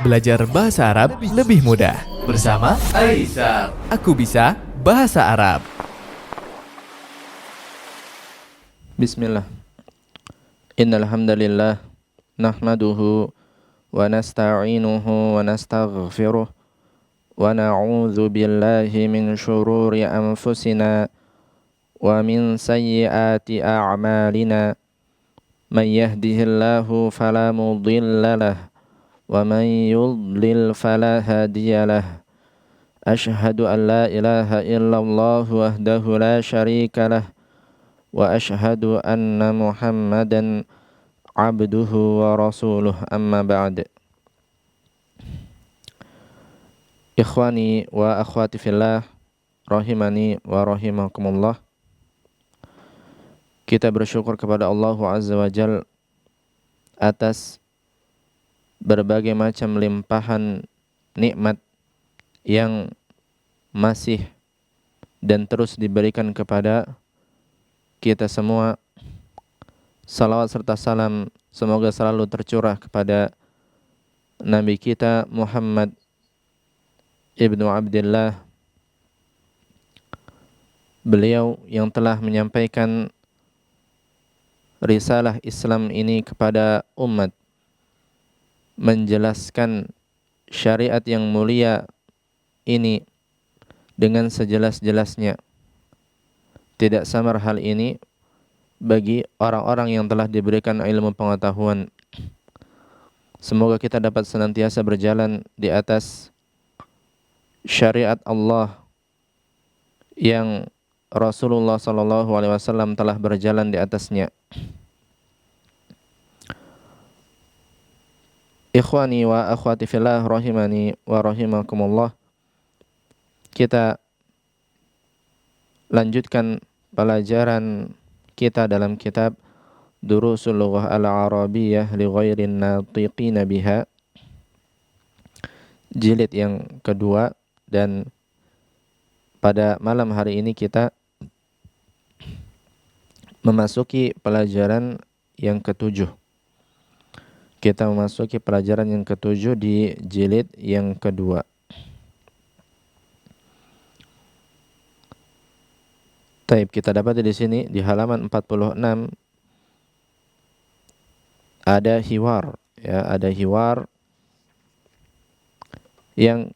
Belajar bahasa Arab lebih mudah bersama Aisar. Aku bisa bahasa Arab. Bismillah. Innal hamdalillah nahmaduhu wa nasta'inuhu wa nastaghfiruh wa na'udzu billahi min shururi anfusina wa min sayyiati a'malina. Man yahdihillahu fala mudilla lahu wa man yudlil fala hadiya lahu. Ashhadu an la ilaha illallah wahdahu la syarika lahu wa ashhadu anna Muhammadan abduhu wa rasuluh, amma ba'd. Ikhwani wa akhwati fillah, rahimani wa rahimakumullah. Kita bersyukur kepada Allah Azza wa Jal atas berbagai macam limpahan nikmat yang masih dan terus diberikan kepada kita semua. Salawat serta salam semoga selalu tercurah kepada Nabi kita Muhammad ibnu Abdillah, beliau yang telah menyampaikan risalah Islam ini kepada umat, menjelaskan syariat yang mulia ini dengan sejelas-jelasnya. Tidak samar hal ini bagi orang-orang yang telah diberikan ilmu pengetahuan. Semoga kita dapat senantiasa berjalan di atas syariat Allah yang Rasulullah SAW telah berjalan di atasnya. Ikhwani wa akhwati fillah, rahimani wa rahimakumullah. Kita lanjutkan pelajaran kita dalam kitab Durusul Lughah Al-Arabiyyah li Ghairin Natiqina Biha, jilid yang kedua, dan pada malam hari ini kita memasuki pelajaran yang ketujuh. Kita memasuki pelajaran yang ketujuh di jilid yang kedua. Taib, kita dapat di sini di halaman 46 ada hiwar, ya, ada hiwar yang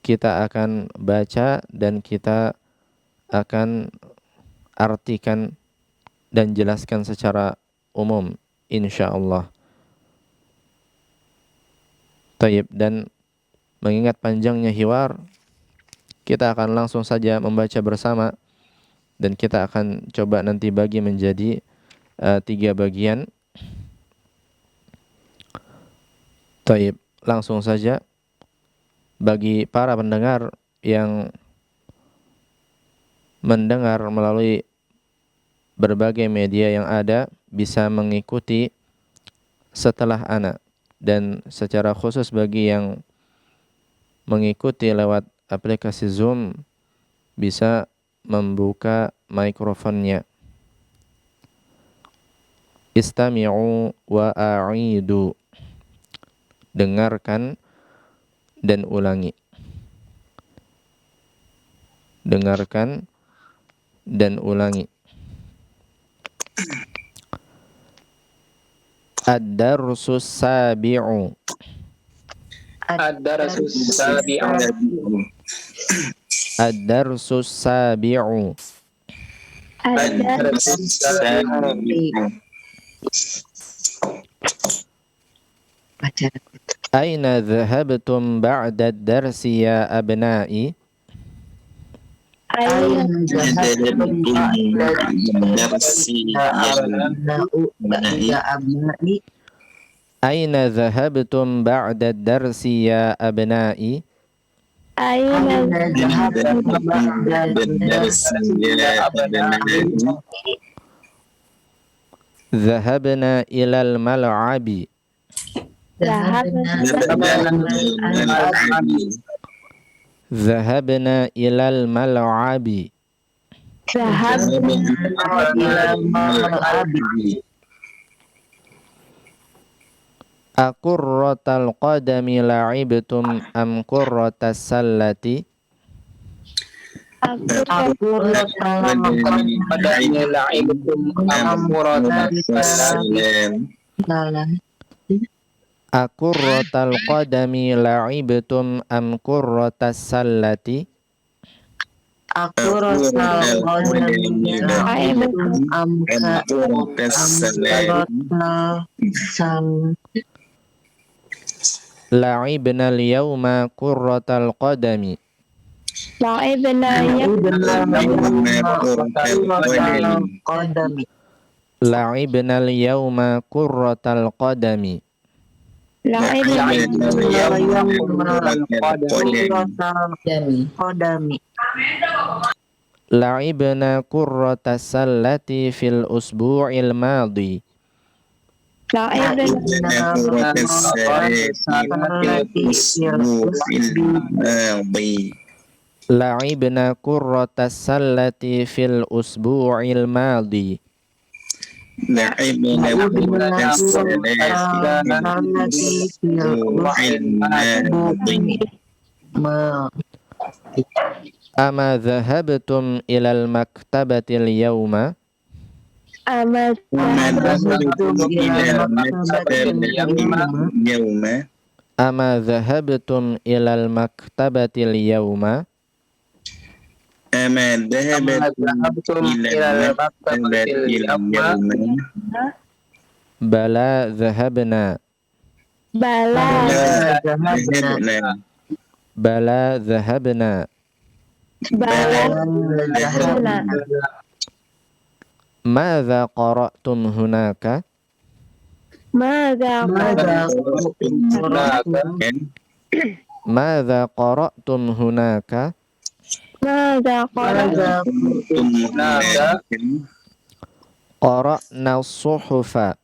kita akan baca dan kita akan artikan dan jelaskan secara umum insyaallah. Taib, dan mengingat panjangnya hiwar, kita akan langsung saja membaca bersama. Dan kita akan coba nanti bagi menjadi 3 bagian. Taib, langsung saja. Bagi para pendengar yang mendengar melalui berbagai media yang ada, bisa mengikuti setelah ana. Dan secara khusus bagi yang mengikuti lewat aplikasi Zoom, bisa membuka mikrofonnya. Istami'u wa a'idu. Dengarkan dan ulangi. Dengarkan dan ulangi. Ad-darsus sabi'u. Ad-darasus sabi'u. Ad-darsus sabi'u. Ad-darasus sabi'u. Aina dhahabtum ba'da ad-darsi ya abna'i? Aina dhahabtum ba'da ad-darsi ya abna'i? Aina dhahabtum ba'da ad-darsi ya abna'i? Aina dhahabtum ba'da ad-darsi ya abna'i? Dhahabna ilal mal'abi. Dhahabna ilal mal'abi. Aqurratal qadami la'ibtum am qurratas sallati? Aku letakkan padanya la'ibtum amqurata salam. Aqurratal qadami la'ibtum am qurratas sallati? Aku letakkan La'ibna al-yawma qurratal qadami. La'ibna al-yawma qurratal qadami. La'ibna qurratas sallati fil usbu'il madi. La'ibna qurratas sallati fil usbu'il madi. Ama dhahabtum ilal maktabatil yawma? Ama dhahabtum ilal maktabatil yawma? Bala dhahabna. Bala dhahabna. Madza qara'tum hunaka? Madza qara'tum hunaka? Qara'na as-suhufa.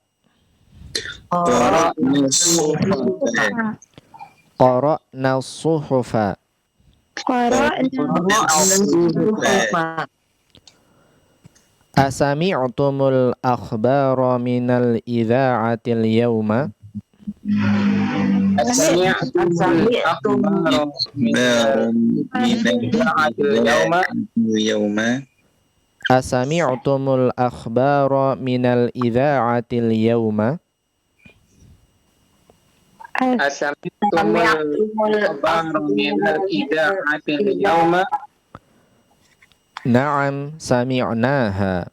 Qara'na as-suhufa. Asami'tumul akhbara minal idha'atil yawma? Asami'tumul akhbara minal idha'atil yawma? Na'am sami'naha.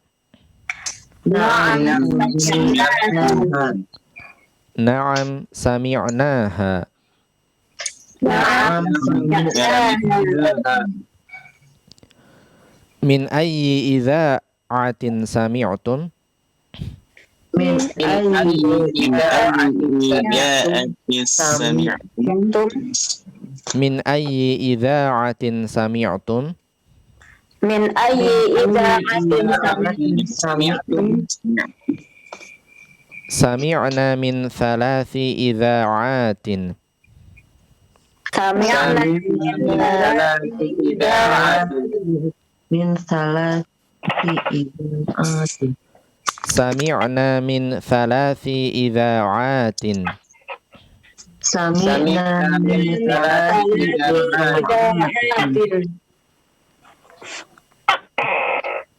Na'am sami'naha. Min ayyi idha'atin sami'tum? Min ayyi idha'atin sami'tum? Sami'na min thalathi idha'atin. Sami'na min thalathi idha'atin.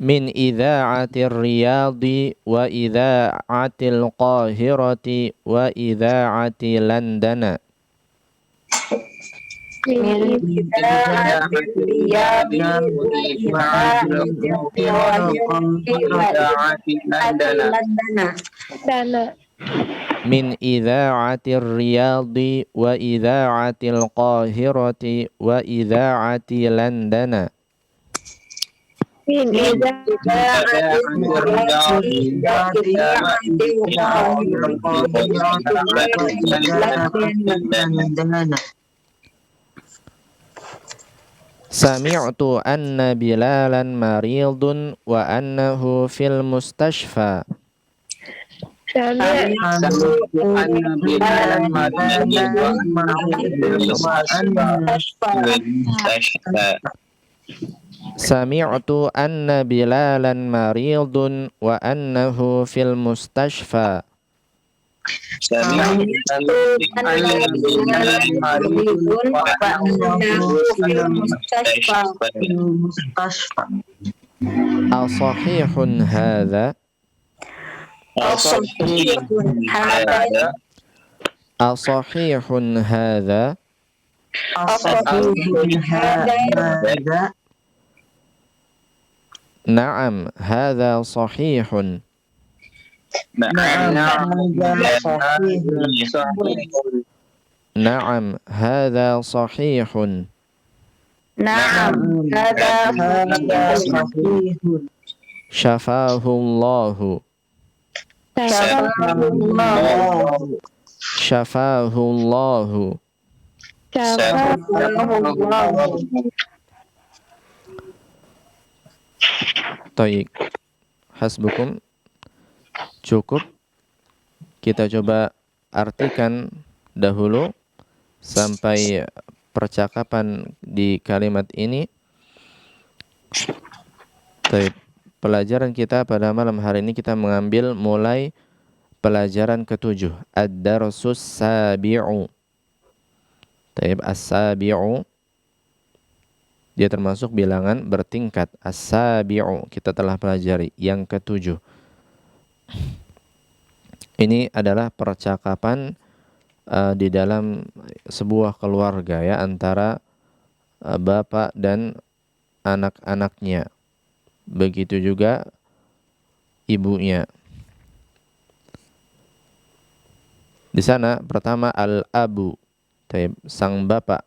Min idha'atir riyadi wa idha'atil qahirati wa idha'ati landana. Min idha'atir riyadi wa idha'atil qahirati wa idha'ati landana. Sami'tu anna Bilalan maridun wa annahu fil mustashfa. Sami'tu anna Bilalan maridun wa annahu fil mustashfa. Asahihun hadza? Asahihun hadza? Naam, hadza sahihun. Naam, hadza sahihun. Shafahu Allahu. Shafahu Allahu. Tayyib. Hasbukum. Cukup. Kita coba artikan dahulu sampai percakapan di kalimat ini. Tayyib. Pelajaran kita pada malam hari ini kita mengambil mulai pelajaran ke-7, ad-darsus sabi'u. Tayyib, as-sabi'u dia termasuk bilangan bertingkat. As-sabi'u kita telah pelajari yang ke-7. Ini adalah percakapan di dalam sebuah keluarga ya, antara bapak dan anak-anaknya. Begitu juga ibunya. Di sana pertama al-abu, sang bapak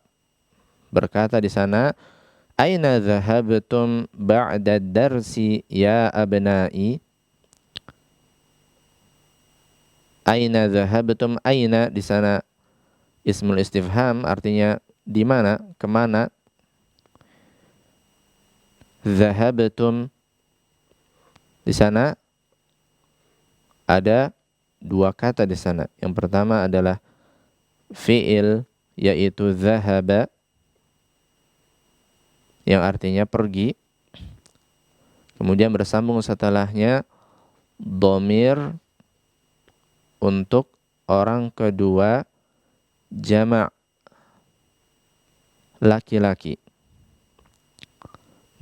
berkata di sana, aina dhahabtum ba'da darsi ya abna'i? Aina dhahabtum? Aina di sana ismul istifham, artinya di mana, kemana. Dhahabtum di sana ada dua kata di sana. Yang pertama adalah fi'il, yaitu dhahaba, yang artinya pergi. Kemudian bersambung setelahnya dhamir untuk orang kedua jama' laki-laki.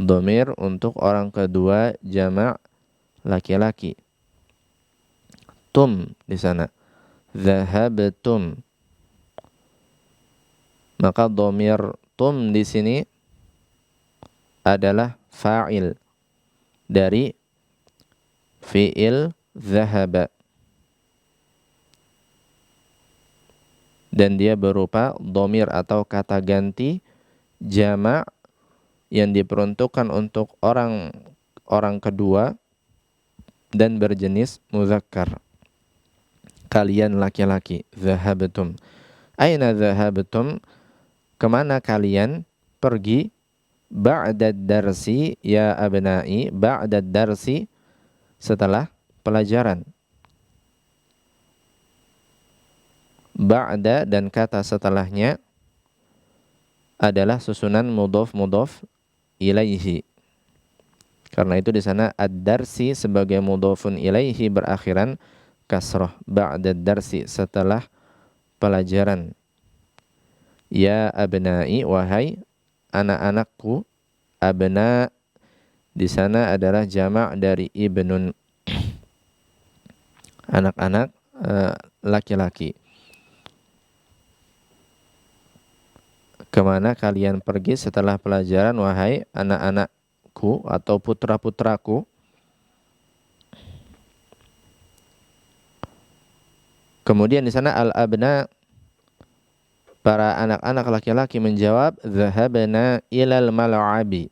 Dhamir untuk orang kedua jama' laki-laki. Tum di sana. Dhahabtum. Maka dhamir tum di sini adalah fa'il dari fi'il dhahaba. Dan dia berupa dhamir atau kata ganti jama' yang diperuntukkan untuk orang kedua dan berjenis muzakkar. Kalian laki-laki. Dhahabtum. Aina dhahabtum? Kemana kalian pergi? Ba'da darsi ya abna'i. Ba'da darsi, setelah pelajaran. Ba'da dan kata setelahnya adalah susunan mudhaf ilaihi. Karena itu di sana ad-darsi sebagai mudhafun ilaihi berakhiran kasrah. Ba'da darsi, setelah pelajaran. Ya abna'i, wahai anak-anakku. Abna di sana adalah jama' dari ibnun, anak-anak laki-laki. Kemana kalian pergi setelah pelajaran, wahai anak-anakku atau putra-putraku? Kemudian di sana al-abna, para anak-anak laki-laki menjawab, dhahabna ilal mal'abi.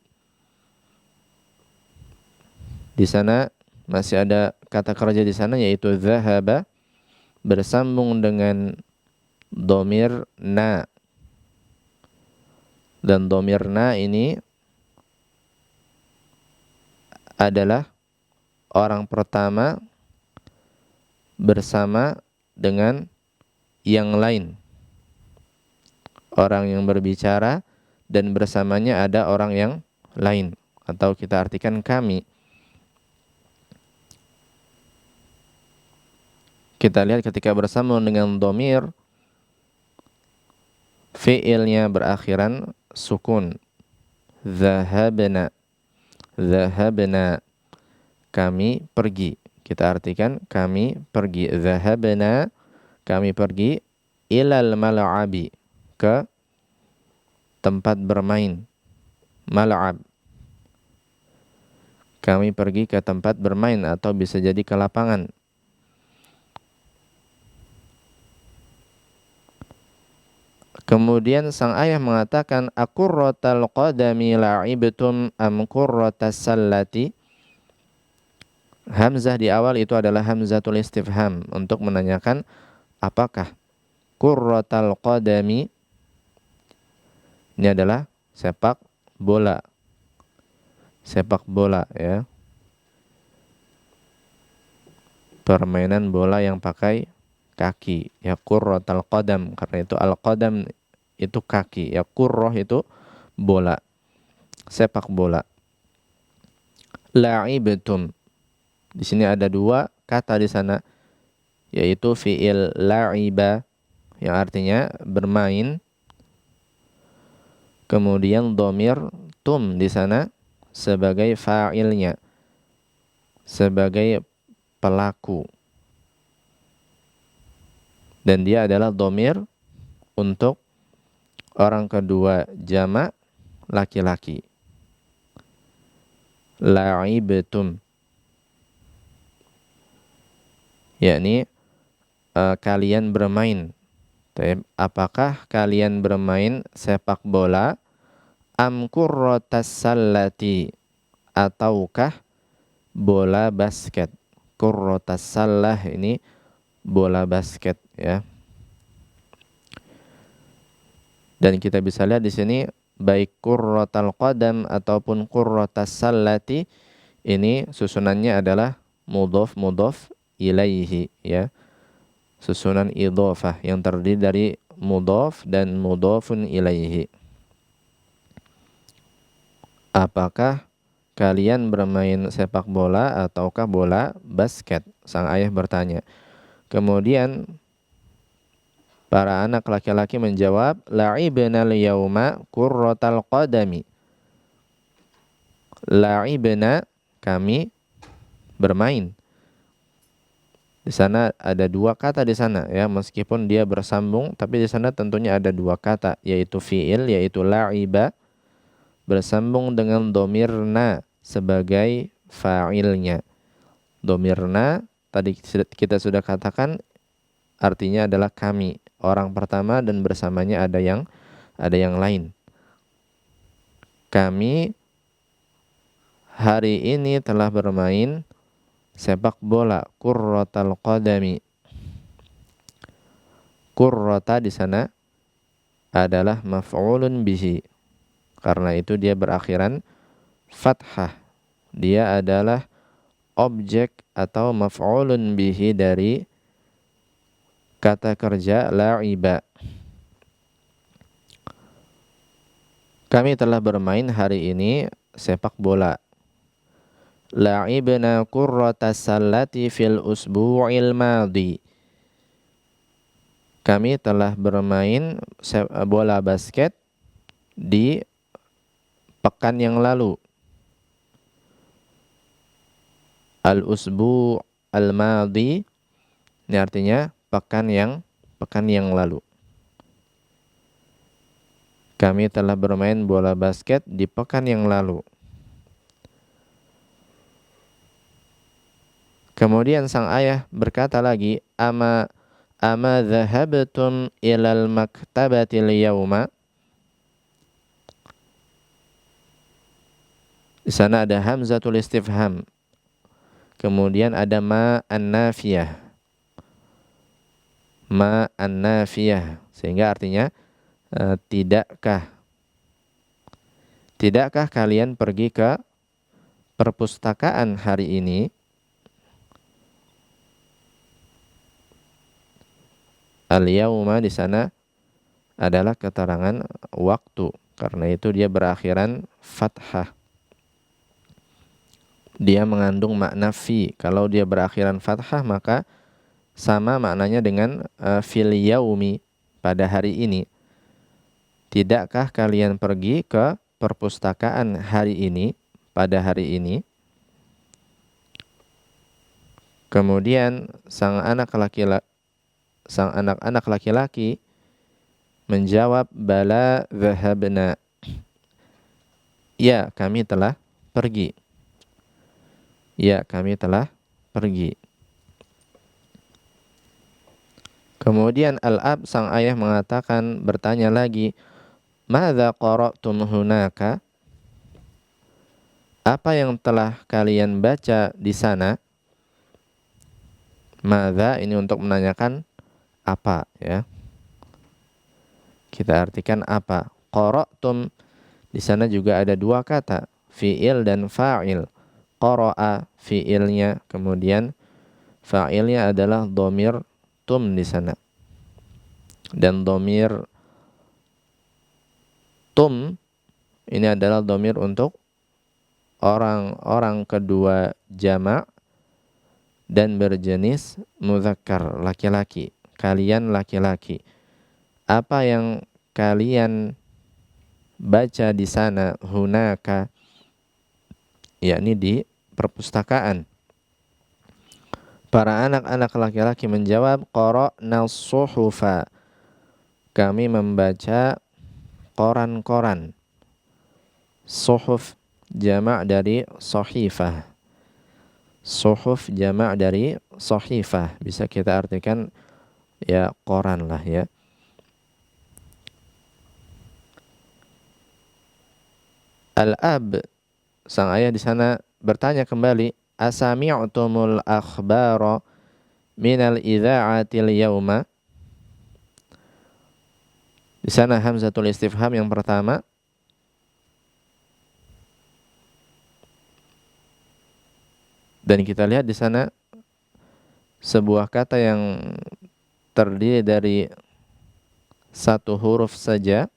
Di sana masih ada kata kerja di sana, yaitu dhahaba bersambung dengan dhamir na. Dan dhamir na ini adalah orang pertama bersama dengan yang lain. Orang yang berbicara dan bersamanya ada orang yang lain. Atau kita artikan kami. kita lihat ketika bersambung dengan dhamir, fi'ilnya berakhiran sukun. Dhahabna, dhahabna, kami pergi. Kita artikan kami pergi. Dhahabna, kami pergi. Ilal mal'abi, ke tempat bermain. Mal'ab, kami pergi ke tempat bermain, atau bisa jadi ke lapangan. Kemudian sang ayah mengatakan, Aqurratal qadami la'ibtum am qurratas sallati. Hamzah di awal itu adalah hamzatul istifham, untuk menanyakan apakah qurratal qadami, ini adalah sepak bola. Sepak bola, ya. Permainan bola yang pakai kaki, ya, qurratal qadam, karena itu al-qadam itu kaki, ya, qurrah itu bola, sepak bola. La'ibtum, di sini ada dua kata di sana, yaitu fi'il la'iba yang artinya bermain, kemudian dhamir tum di sana sebagai fa'ilnya, sebagai pelaku. Dan dia adalah dhamir untuk orang kedua jamak laki-laki. La'ibtum, yakni kalian bermain. Apakah kalian bermain sepak bola? Am qurratas sallati, ataukah bola basket. Qurratas sallah ini bola basket, ya. Dan kita bisa lihat di sini baik qurratal qadam ataupun qurratas sallati, ini susunannya adalah mudhaf ilaihi, ya. Susunan idhofah yang terdiri dari mudhaf dan mudhafun ilaihi. Apakah kalian bermain sepak bola ataukah bola basket? Sang ayah bertanya. Kemudian para anak laki-laki menjawab, la'ibna al-yawma qurratal qadami. La'ibna, kami bermain. Di sana ada dua kata di sana, ya, meskipun dia bersambung, tapi di sana tentunya ada dua kata, yaitu fi'il, yaitu la'iba, bersambung dengan domirna sebagai fa'ilnya. Domirna tadi kita sudah katakan artinya adalah kami, orang pertama, dan bersamanya ada yang lain. Kami hari ini telah bermain sepak bola, qurratal qadami. Qurrata di sana adalah maf'ulun bihi. Karena itu dia berakhiran fathah. Dia adalah objek atau maf'ulun bihi dari kata kerja la'iba. Kami telah bermain hari ini sepak bola. La'ibna qurratas sallati fil usbu'il madhi. Kami telah bermain bola basket di pekan yang lalu. Al-usbu' al-madhi ini artinya pekan yang lalu. Kami telah bermain bola basket di pekan yang lalu. Kemudian sang ayah berkata lagi, ama dhahabtum ilal maktabatil yawma. Di sana ada hamzatul istifham. Kemudian ada ma an-nafiyah. Ma an-nafiyah, sehingga artinya tidakkah kalian pergi ke perpustakaan hari ini? Al-yawma di sana adalah keterangan waktu, karena itu dia berakhiran fathah. Dia mengandung makna fi. Kalau dia berakhiran fathah, maka sama maknanya dengan fil yaumi, pada hari ini. Tidakkah kalian pergi ke perpustakaan hari ini, pada hari ini? Kemudian sang anak-anak laki-laki menjawab, bala dhahabna. Ya, kami telah pergi. Ya, kami telah pergi. Kemudian al-ab, sang ayah mengatakan, bertanya lagi, madza qara'tum hunaka? Apa yang telah kalian baca di sana? Madza ini untuk menanyakan apa, ya. Kita artikan apa. Qara'tum di sana juga ada dua kata, fi'il dan fa'il. Qara'a fi'ilnya, kemudian fa'ilnya adalah dhamir tum di sana. Dan dhamir tum ini adalah dhamir untuk orang-orang kedua jamak dan berjenis mudzakkar, laki-laki. Kalian laki-laki. Apa yang kalian baca di sana, hunaka, yakni di perpustakaan. Para anak-anak laki-laki menjawab, qara'na suhufa. Kami membaca koran-koran. Suhuf jamak dari sahifah. Suhuf jamak dari sahifah. Bisa kita artikan ya koran lah, ya. Al-ab, sang ayah di sana bertanya kembali, asami'tumul akhbara minal idza'atil yauma? Di sana hamzatul istifham yang pertama. Dan kita lihat di sana sebuah kata yang terdiri dari satu huruf saja.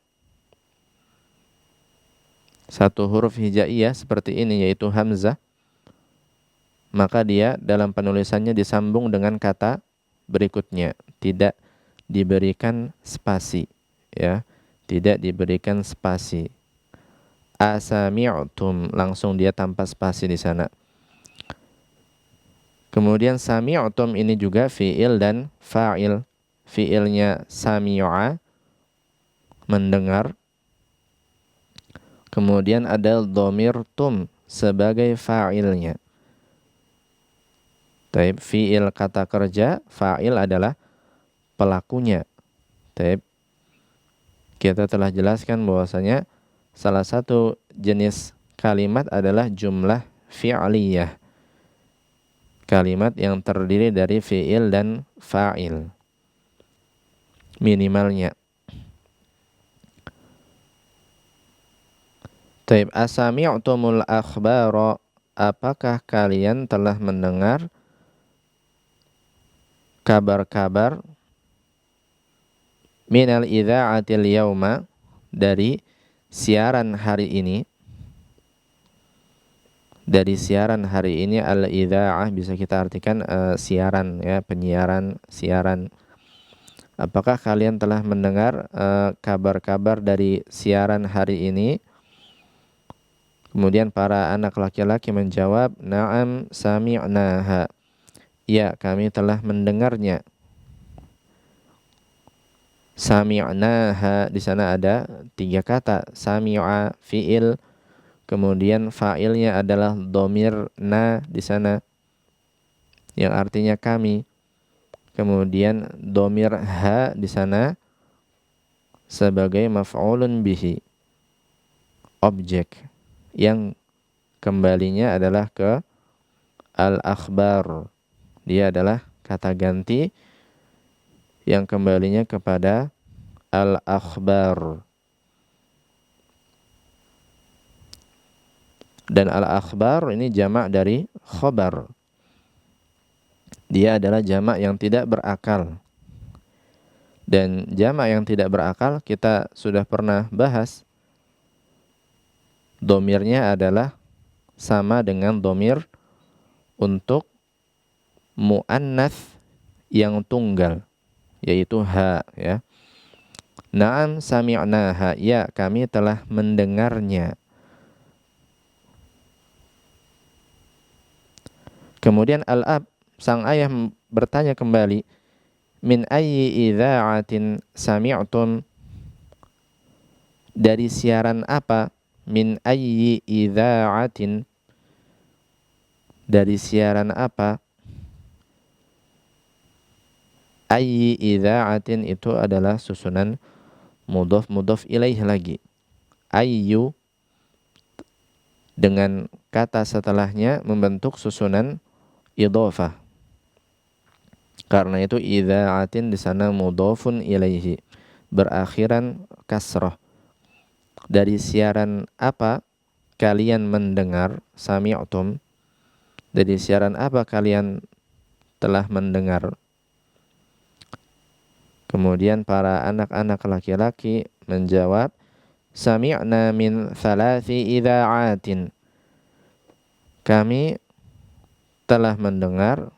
Satu huruf hijaiyah seperti ini, yaitu hamzah. Maka dia dalam penulisannya disambung dengan kata berikutnya, tidak diberikan spasi, ya, tidak diberikan spasi. Asami'tum, langsung dia tanpa spasi di sana. Kemudian sami'tum ini juga fi'il dan fa'il. Fi'ilnya sami'a, mendengar. Kemudian ada dhamir tum sebagai fa'ilnya. Taib, fi'il kata kerja, fa'il adalah pelakunya. Taib, kita telah jelaskan bahwasanya salah satu jenis kalimat adalah jumlah fi'liyah. Kalimat yang terdiri dari fi'il dan fa'il. Minimalnya. Taib, asami'tumul akhbara, apakah kalian telah mendengar kabar-kabar minal idza'atil yauma, dari siaran hari ini. Dari siaran hari ini, al-idza'ah bisa kita artikan siaran, ya, penyiaran, siaran. Apakah kalian telah mendengar kabar-kabar dari siaran hari ini? Kemudian para anak laki-laki menjawab, na'am sami'naha. Ya, kami telah mendengarnya. Sami'naha di sana ada tiga kata. Sami'a fi'il, kemudian fa'ilnya adalah dhamir na di sana yang artinya kami. Kemudian dhamir ha di sana sebagai maf'ulun bihi, objek yang kembalinya adalah ke al-akhbar. Dia adalah kata ganti yang kembalinya kepada al-akhbar. Dan al-akhbar ini jamak dari khobar. Dia adalah jamak yang tidak berakal. Dan jamak yang tidak berakal kita sudah pernah bahas. Domirnya adalah sama dengan domir untuk mu'annats yang tunggal, yaitu ha, ya. Na'am sami'naha, ya kami telah mendengarnya. Kemudian al-ab, sang ayah bertanya kembali, min ayyi idza'atin sami'tum, dari siaran apa? Min ayyi idza'atin, dari siaran apa? Ayyi idza'atin itu adalah susunan mudhaf ilaih lagi. Ayyu dengan kata setelahnya membentuk susunan idhofah. Karena itu idza'atin di sana mudhafun ilaihi, berakhiran kasrah. Dari siaran apa kalian mendengar? Sami'tum, dari siaran apa kalian telah mendengar? Kemudian para anak-anak laki-laki menjawab, sami'na min thalathi idza'atin, kami telah mendengar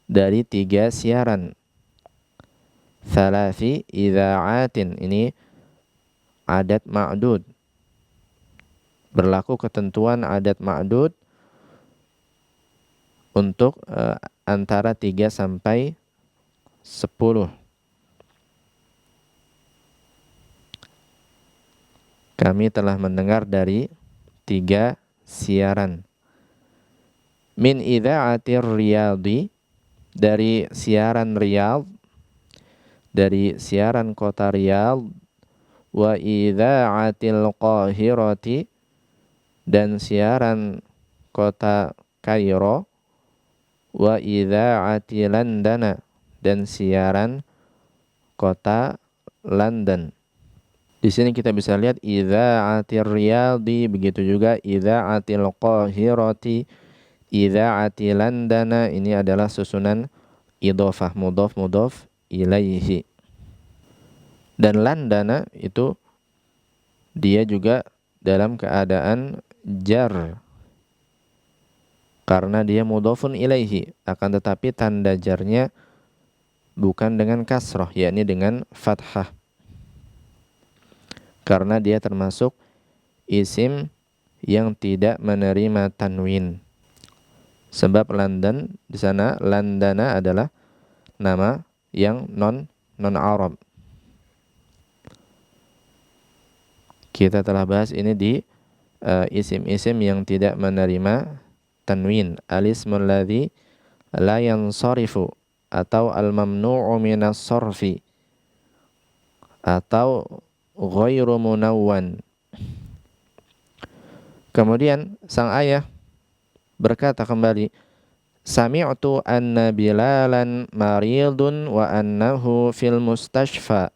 dari 3 siaran. Thalathi idza'atin, ini adat ma'dud, berlaku ketentuan adat ma'dud untuk antara 3 sampai 10. Kami telah mendengar dari 3 siaran. Min idza'atir riyadi, dari siaran Riyadh, dari siaran kota Riyadh. Wa idza'atil Qahirati, dan siaran kota Kairo. Wa idza'ati London, dan siaran kota London. Di sini kita bisa lihat idza'atir Riyadi, begitu juga idza'atil Qahirati, idza'ati London. Ini adalah susunan idhofah, mudhaf ilaihi. Dan London itu dia juga dalam keadaan jar, karena dia mudhafun ilaihi, akan tetapi tanda jarnya bukan dengan kasrah, yakni dengan fathah, karena dia termasuk isim yang tidak menerima tanwin. Sebab London di sana, Landana adalah nama yang non Arab. Kita telah bahas ini di isim-isim yang tidak menerima tanwin. Al-ismul ladzi la yansarifu, atau al-mamnu'u minas sarfi, atau ghairu munawwan. Kemudian sang ayah berkata kembali, sami'tu anna Bilalan maridun wa annahu fil mustashfa.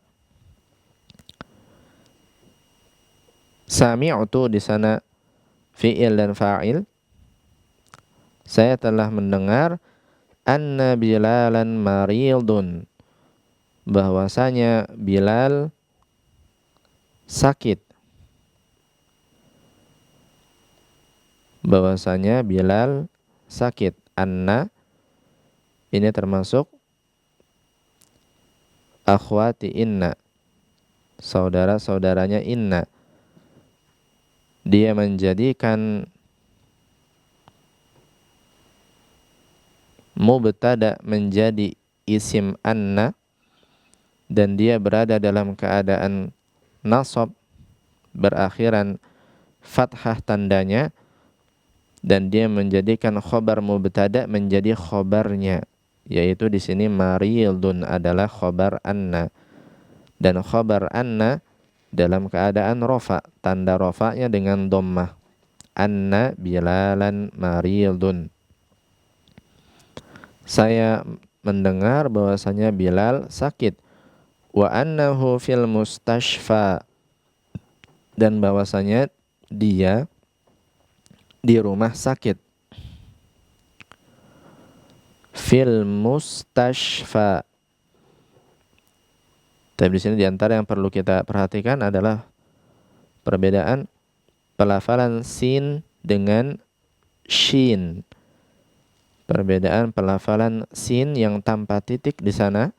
Sami'tu di sana fi'il dan fa'il. Saya telah mendengar anna Bilalan maridun, bahwasanya Bilal sakit. Bahwasanya Bilal sakit. Anna ini termasuk akhwati inna, saudara-saudaranya inna. Dia menjadikan mubtada menjadi isim anna, dan dia berada dalam keadaan nasab, berakhiran fathah tandanya, dan dia menjadikan khobar mubtada menjadi khobarnya, yaitu di sini marildun adalah khobar anna, dan khobar anna dalam keadaan rofa, tanda rofanya dengan dhammah. Anna Bilalan marildun. Saya mendengar bahwasanya Bilal sakit. Wa annahu fil mustashfa, dan bahwasanya dia di rumah sakit. Fil mustashfa. Tapi di sini diantara yang perlu kita perhatikan adalah perbedaan pelafalan sin dengan shin. Perbedaan pelafalan sin yang tanpa titik di sana,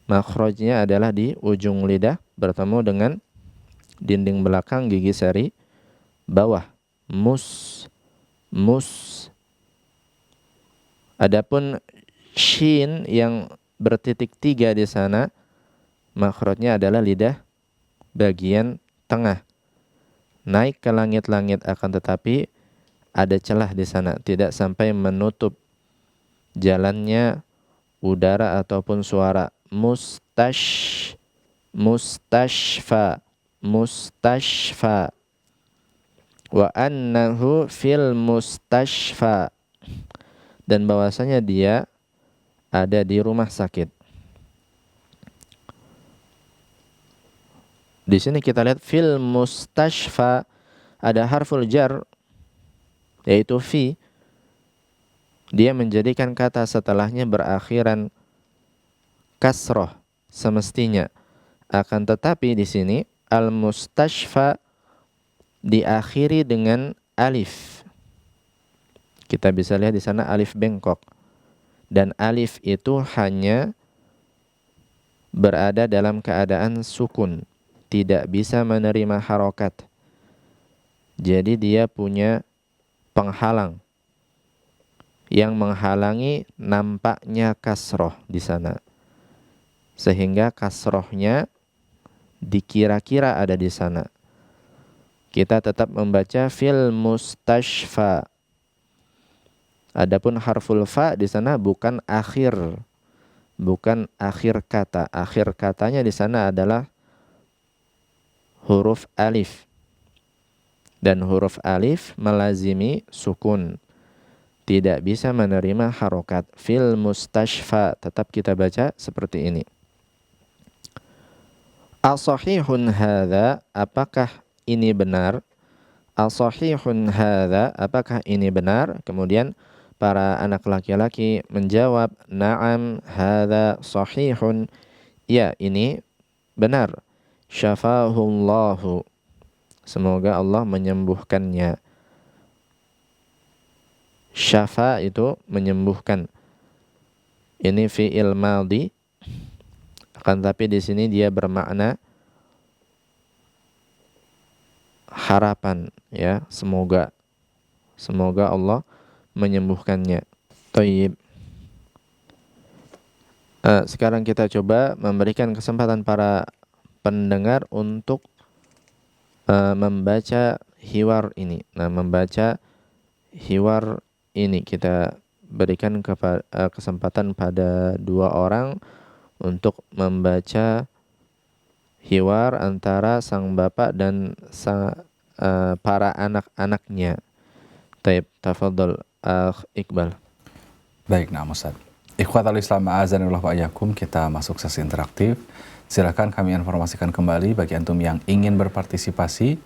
makhrajnya adalah di ujung lidah bertemu dengan dinding belakang gigi seri bawah. Mus, mus. Adapun shin yang bertitik 3 di sana, makhrajnya adalah lidah bagian tengah. Naik ke langit-langit, akan tetapi ada celah di sana, tidak sampai menutup jalannya udara ataupun suara. Mustashfa, mustashfa. Wa annahu fil mustashfa, dan bahwasanya dia ada di rumah sakit. Di sini kita lihat fil mustashfa ada harful jar yaitu fi. Dia menjadikan kata setelahnya berakhiran kasroh semestinya. Akan tetapi di sini al mustashfa diakhiri dengan alif. Kita bisa lihat di sana alif bengkok. Dan alif itu hanya berada dalam keadaan sukun, tidak bisa menerima harokat. Jadi dia punya penghalang yang menghalangi nampaknya kasroh di sana, sehingga kasrohnya dikira-kira ada di sana. Kita tetap membaca fil mustashfa. Adapun harful fa di sana bukan akhir kata. Akhir katanya di sana adalah huruf alif. Dan huruf alif melazimi sukun, tidak bisa menerima harokat. Fil mustashfa, tetap kita baca seperti ini. As-sahihun hadza, apakah ini benar? As-sahihun hadza, apakah ini benar? Kemudian para anak laki-laki menjawab, na'am hadza sahihun, ya ini benar. Syafahullahu, semoga Allah menyembuhkannya. Syafa itu menyembuhkan. Ini fi'il madhi, akan tapi di sini dia bermakna harapan, ya, semoga Allah menyembuhkannya. Thayyib. Sekarang kita coba memberikan kesempatan para pendengar untuk membaca hiwar ini. Nah, membaca hiwar ini kita berikan kesempatan pada 2 orang untuk membaca hiwar antara sang bapak dan para anak-anaknya. Taib, tafadhol Iqbal. Baik, nah Ustaz. Ikhwatal Islam a'azanillah wa iyyakum, kita masuk sesi interaktif. Silakan kami informasikan kembali bagi antum yang ingin berpartisipasi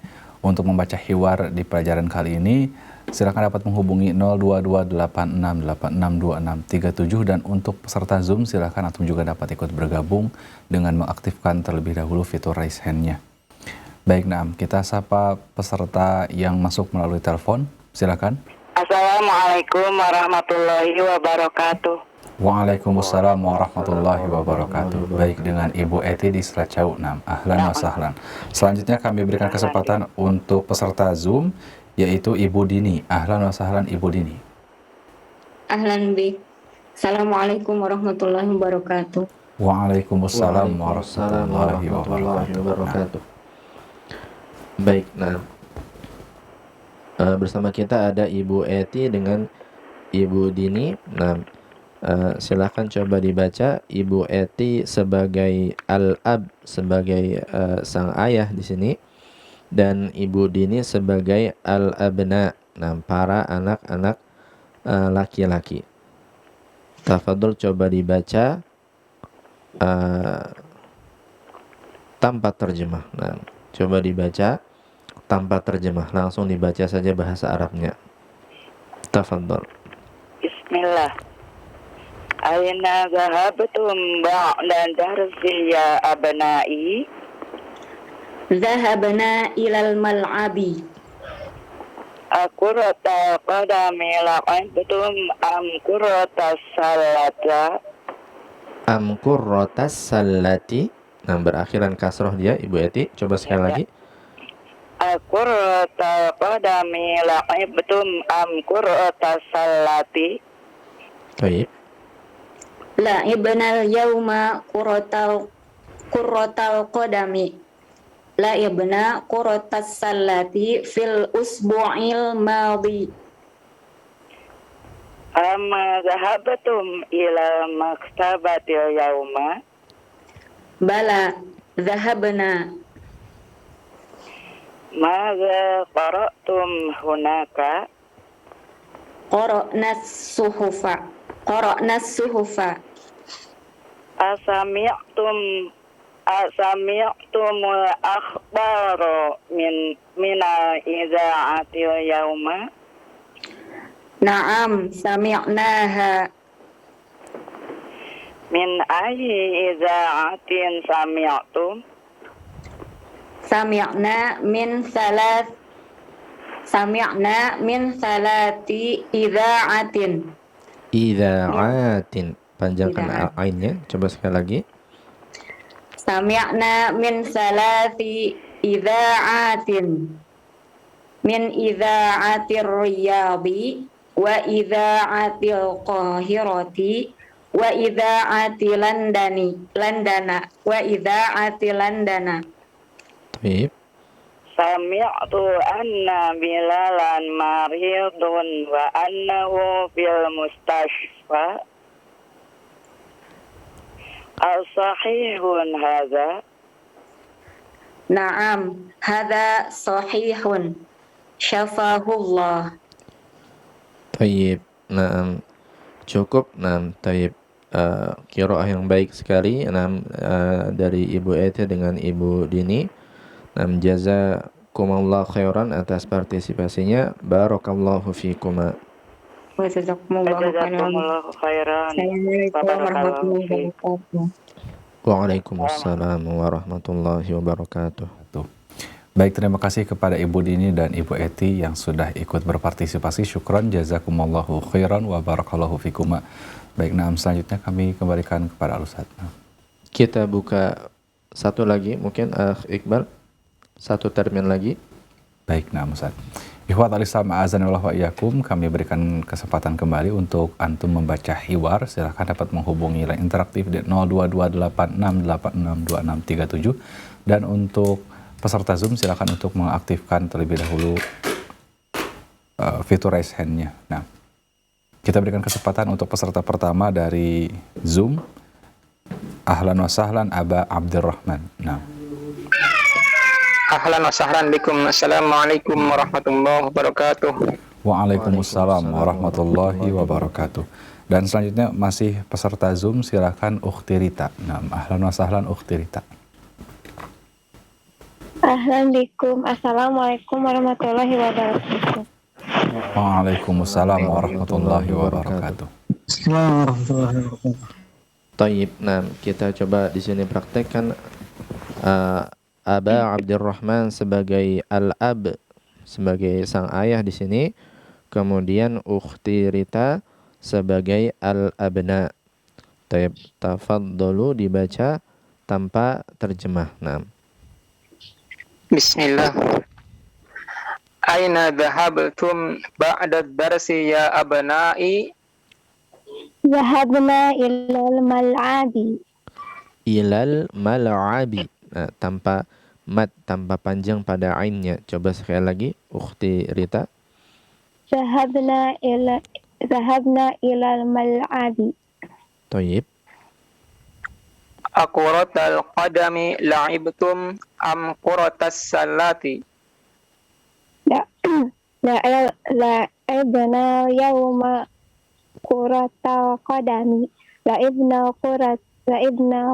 untuk membaca hiwar di pelajaran kali ini. Silakan dapat menghubungi 0228686267, dan untuk peserta Zoom silakan antum juga dapat ikut bergabung dengan mengaktifkan terlebih dahulu fitur raise hand-nya. Baik, nah kita sapa peserta yang masuk melalui telepon. Silakan. Assalamualaikum warahmatullahi wabarakatuh. Waalaikumsalam warahmatullahi wabarakatuh. Baik, dengan Ibu Eti di Selacau 6. Ahlan wa sahlan. Selanjutnya kami berikan kesempatan untuk peserta Zoom, yaitu Ibu Dini. Ahlan wa sahlan Ibu Dini. Ahlan bik. Assalamualaikum warahmatullahi wabarakatuh. Waalaikumsalam warahmatullahi wabarakatuh. Baik, nah bersama kita ada Ibu Eti dengan Ibu Dini. Nah, silakan coba dibaca. Ibu Eti sebagai al-ab, sebagai sang ayah di sini, dan Ibu Dini sebagai al-abna, nah para anak-anak laki-laki. Tafadhol coba dibaca tanpa terjemah. Nah, coba dibaca tanpa terjemah, langsung dibaca saja bahasa Arabnya. Tafadhol. Bismillah. Aina zahabtum ba'da darsi ya abnai? Zahabna ilal mal'abi. Akurata qadami la'ibtum am kurata salata. Am qurratas sallati. Nah, berakhiran kasroh dia, Ibu Eti. Coba sekali lagi. Akurata qadami la'ibtum am kurata salati. Baik. La'ibnal yauma qurratal qadami. La'ibna qurratas sallati fil usbu'il madi. Amma zahabatum ila maktabatil yauma. Bala dhahabna. Maza qara'tum hunaka. Qara'nas suhufa. Asami'tumul akhbaro mina iza'atil yauma. Na'am, sami'naha. Min ayyi iza'atin sami'tum. Sami'na min salati idza'atin. Idza'atin. Panjangkan ainnya. Coba sekali lagi. Sami'na min salati idza'atin. Min idza'atir riyadi wa idza'atil qahirati wa idza'ati landana wa idza'ati landana. Baik. Sami'tu anna bilalan maridun wa annahu fil mustashfa. Al-sahihun hadha. Naam, hadha sahihun. Syafahullah. Tayyib. Naam. Cukup. Naam. Tayyib. Qiraah yang baik sekali. Naam. Dari Ibu Eti dengan Ibu Dini. Naam. Jazakumullah khairan atas partisipasinya. Barakallahu fikuma. Jazakumullahu khairan. Assalamualaikum warahmatullahi wabarakatuh. Waalaikumsalam warahmatullahi wabarakatuh. Baik, terima kasih kepada Ibu Dini dan Ibu Eti yang sudah ikut berpartisipasi. Syukran, jazakumullahu khairan wa barakallahu fikuma. Baik, nah selanjutnya kami kembalikan kepada Al-Ustaz. Kita buka satu lagi, mungkin Iqbal, satu termin lagi. Baik, nah Ustaz. Ikhwat al-Islam a'azanillah wa iyyakum, kami berikan kesempatan kembali untuk antum membaca hiwar. Silakan dapat menghubungi line interaktif di 0228686267, dan untuk peserta Zoom silakan untuk mengaktifkan terlebih dahulu fitur raise hand-nya. Nah, kita berikan kesempatan untuk peserta pertama dari Zoom. Ahlan wa sahlan Aba Abdurrahman. Nah. Ahlan wa sahlan bikum. Assalamualaikum warahmatullahi wabarakatuh. Waalaikumsalam warahmatullahi wabarakatuh. Dan selanjutnya masih peserta Zoom, silakan Ukhti Rita. Nah, ahlan wa sahlan Ukhti Rita. Ahlan bikum. Assalamualaikum warahmatullahi wabarakatuh. Waalaikumsalam warahmatullahi wabarakatuh. Tayyib. Nah, kita coba di sini praktekkan Aba Abdurrahman sebagai al-ab, sebagai sang ayah di sini. Kemudian Ukhti Rita sebagai al-abna. Tayyib. Tafadhalu dibaca tanpa terjemah. Nah. Bismillah. Aina dhahabtum ba'da darsi ya abna'i? Zahabna ilal mal'abi. Ilal mal'abi. Nah, tanpa mad, tanpa panjang pada ainnya. Coba sekali lagi, Ukhti Rita. Zahabna ilal mal'abi. Tayyib. Aquratal qadami la'ibtum am quratas salati? La'ibna yawma quratal qadami. La'ibna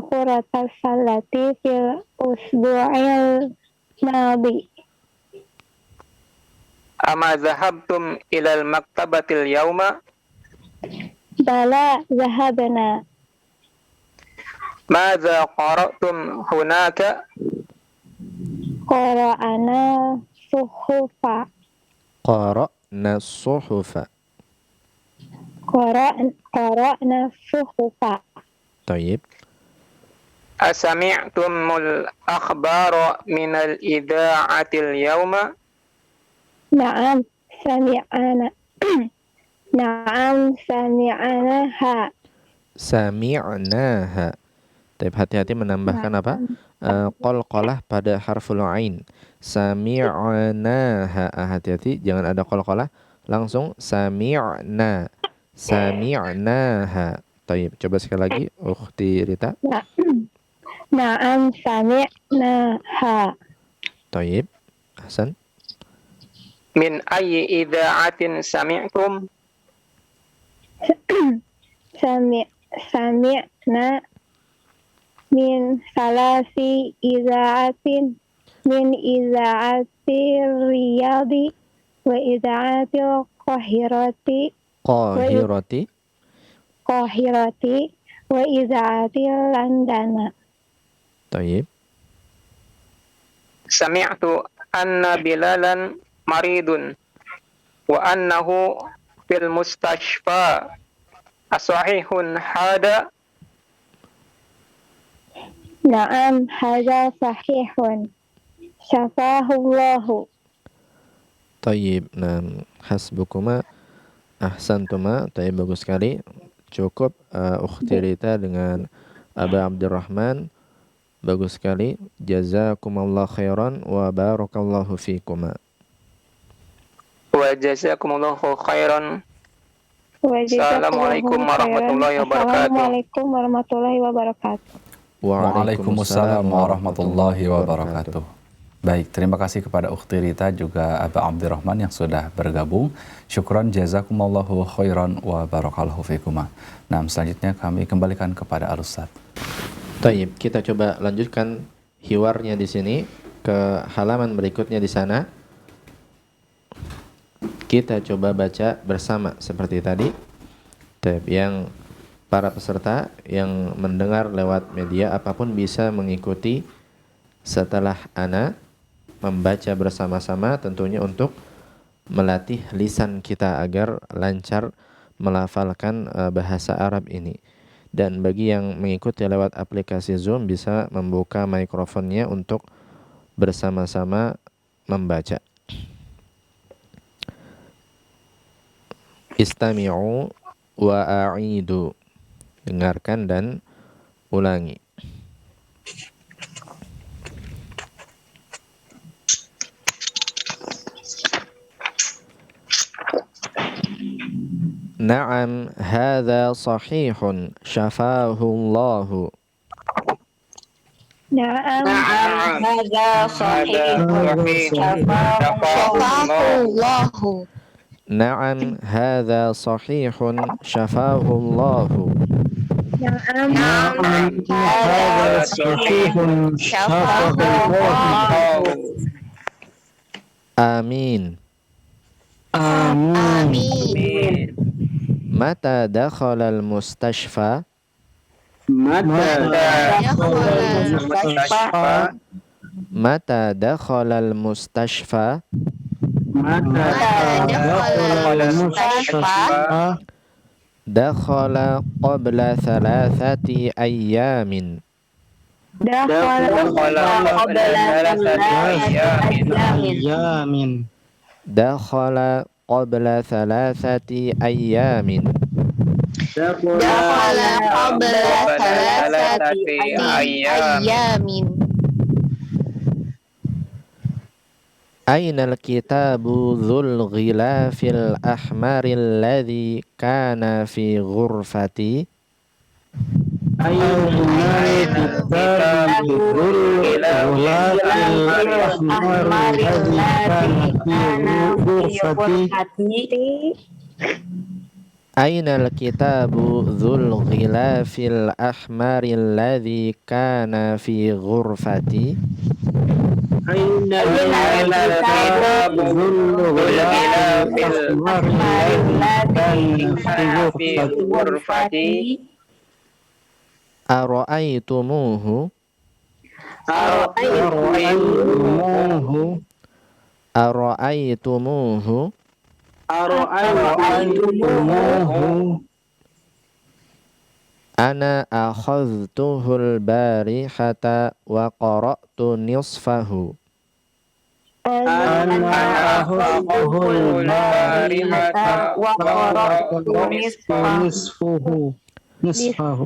quratal salati fil usbu'il madi. Ama zahabtum ilal maktabatil yawma? Bala zahabna. Madza qara'tum hunaka? Qara'ana suhufa. Qara'na suhufa. قرأنا الصحف. Tayyib. Asami'tumul akhbara minal idha'atil yawma? نعم سمعنا نعم سمعناها. Sami'naha. Tayyib, hati-hati menambahkan apa? Qalqalah pada harful ain. Sami'naha. Hati-hati jangan ada qalqalah, langsung sami'na. Sami'naha. Tayyib, coba sekali lagi Ukhti Rita. نعم سمعناها. Tayyib. Hasan. Min ayyi idha'atin sami'tum? سمعنا من ثلاث إذاعات من إذاعة الرياض وإذاعة Qahirati. القاهرة وإذاعة لندن. Tayyib. Sami'tu anna Bilalan maridun wa annahu fil mustashfa. Asahihun hada? نعم هذا صحيح شفاه الله. Tayyib. Nah, hasbukuma ahsantuma. Tayyib, bagus sekali. Cukup Ukhti Rita dengan Aba Abdurrahman. Bagus sekali. Jazakumullah khairan wa barakallahu fikuma. Wa jazakumullahu khairan. Assalamualaikum warahmatullahi wabarakatuh. Assalamualaikum warahmatullahi wabarakatuh. Waalaikumsalam warahmatullahi wabarakatuh. Baik, terima kasih kepada Ukhti Rita juga Aba Abdurrahman yang sudah bergabung. Syukran, jazakumullahu khairan wa barakallahu fikuma. Nah, selanjutnya kami kembalikan kepada Al-Ustaz. Tayyib, kita coba lanjutkan hiwarnya di sini ke halaman berikutnya di sana. Kita coba baca bersama seperti tadi. Tayyib, yang para peserta yang mendengar lewat media apapun bisa mengikuti setelah ana membaca bersama-sama, tentunya untuk melatih lisan kita agar lancar melafalkan bahasa Arab ini. Dan bagi yang mengikuti lewat aplikasi Zoom bisa membuka mikrofonnya untuk bersama-sama membaca. Istami'u wa a'idu. Dengarkan dan ulangi. Na'am, hadha sahihun syafahullahu. نعم هذا صحيح شفاه الله. Na'am, hadha sahihun syafahullahu. نعم هذا صحيح شفاه الله. Amin. آمين. Mata dakhala al-mustashfa? Mata dakhala al-mustashfa? Dakhala qabla thalathati ayyamin. Dakhala qabla thalathati ayyamin. Aina al-kitabu dhul ghilafil ahmaril ladhi kana fi ghurfati? Aina al-kitabu dhul ghilafil ahmaril ladhi kana fi ghurfati? Ara'aytumuhu Ara'aytumuhu أرأيتموه ana akhadhtuhul barihata wa qara'tu nisfahu. أنا أخذته البارحة وقرأت نصفه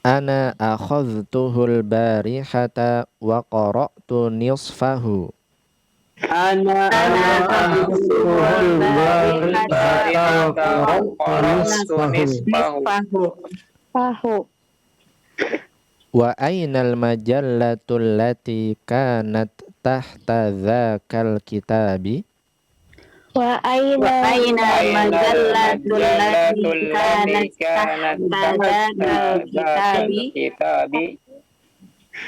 Ana akhadhtuhul barihata wa qara'tu nisfahu. أنا أخذته البارحة وقرأت نصفه Fahu. Wa aynal majallatul lati kanat tahta dzakal kitabi. Wa aina المجلة التي كانت تحت ذاك الكتاب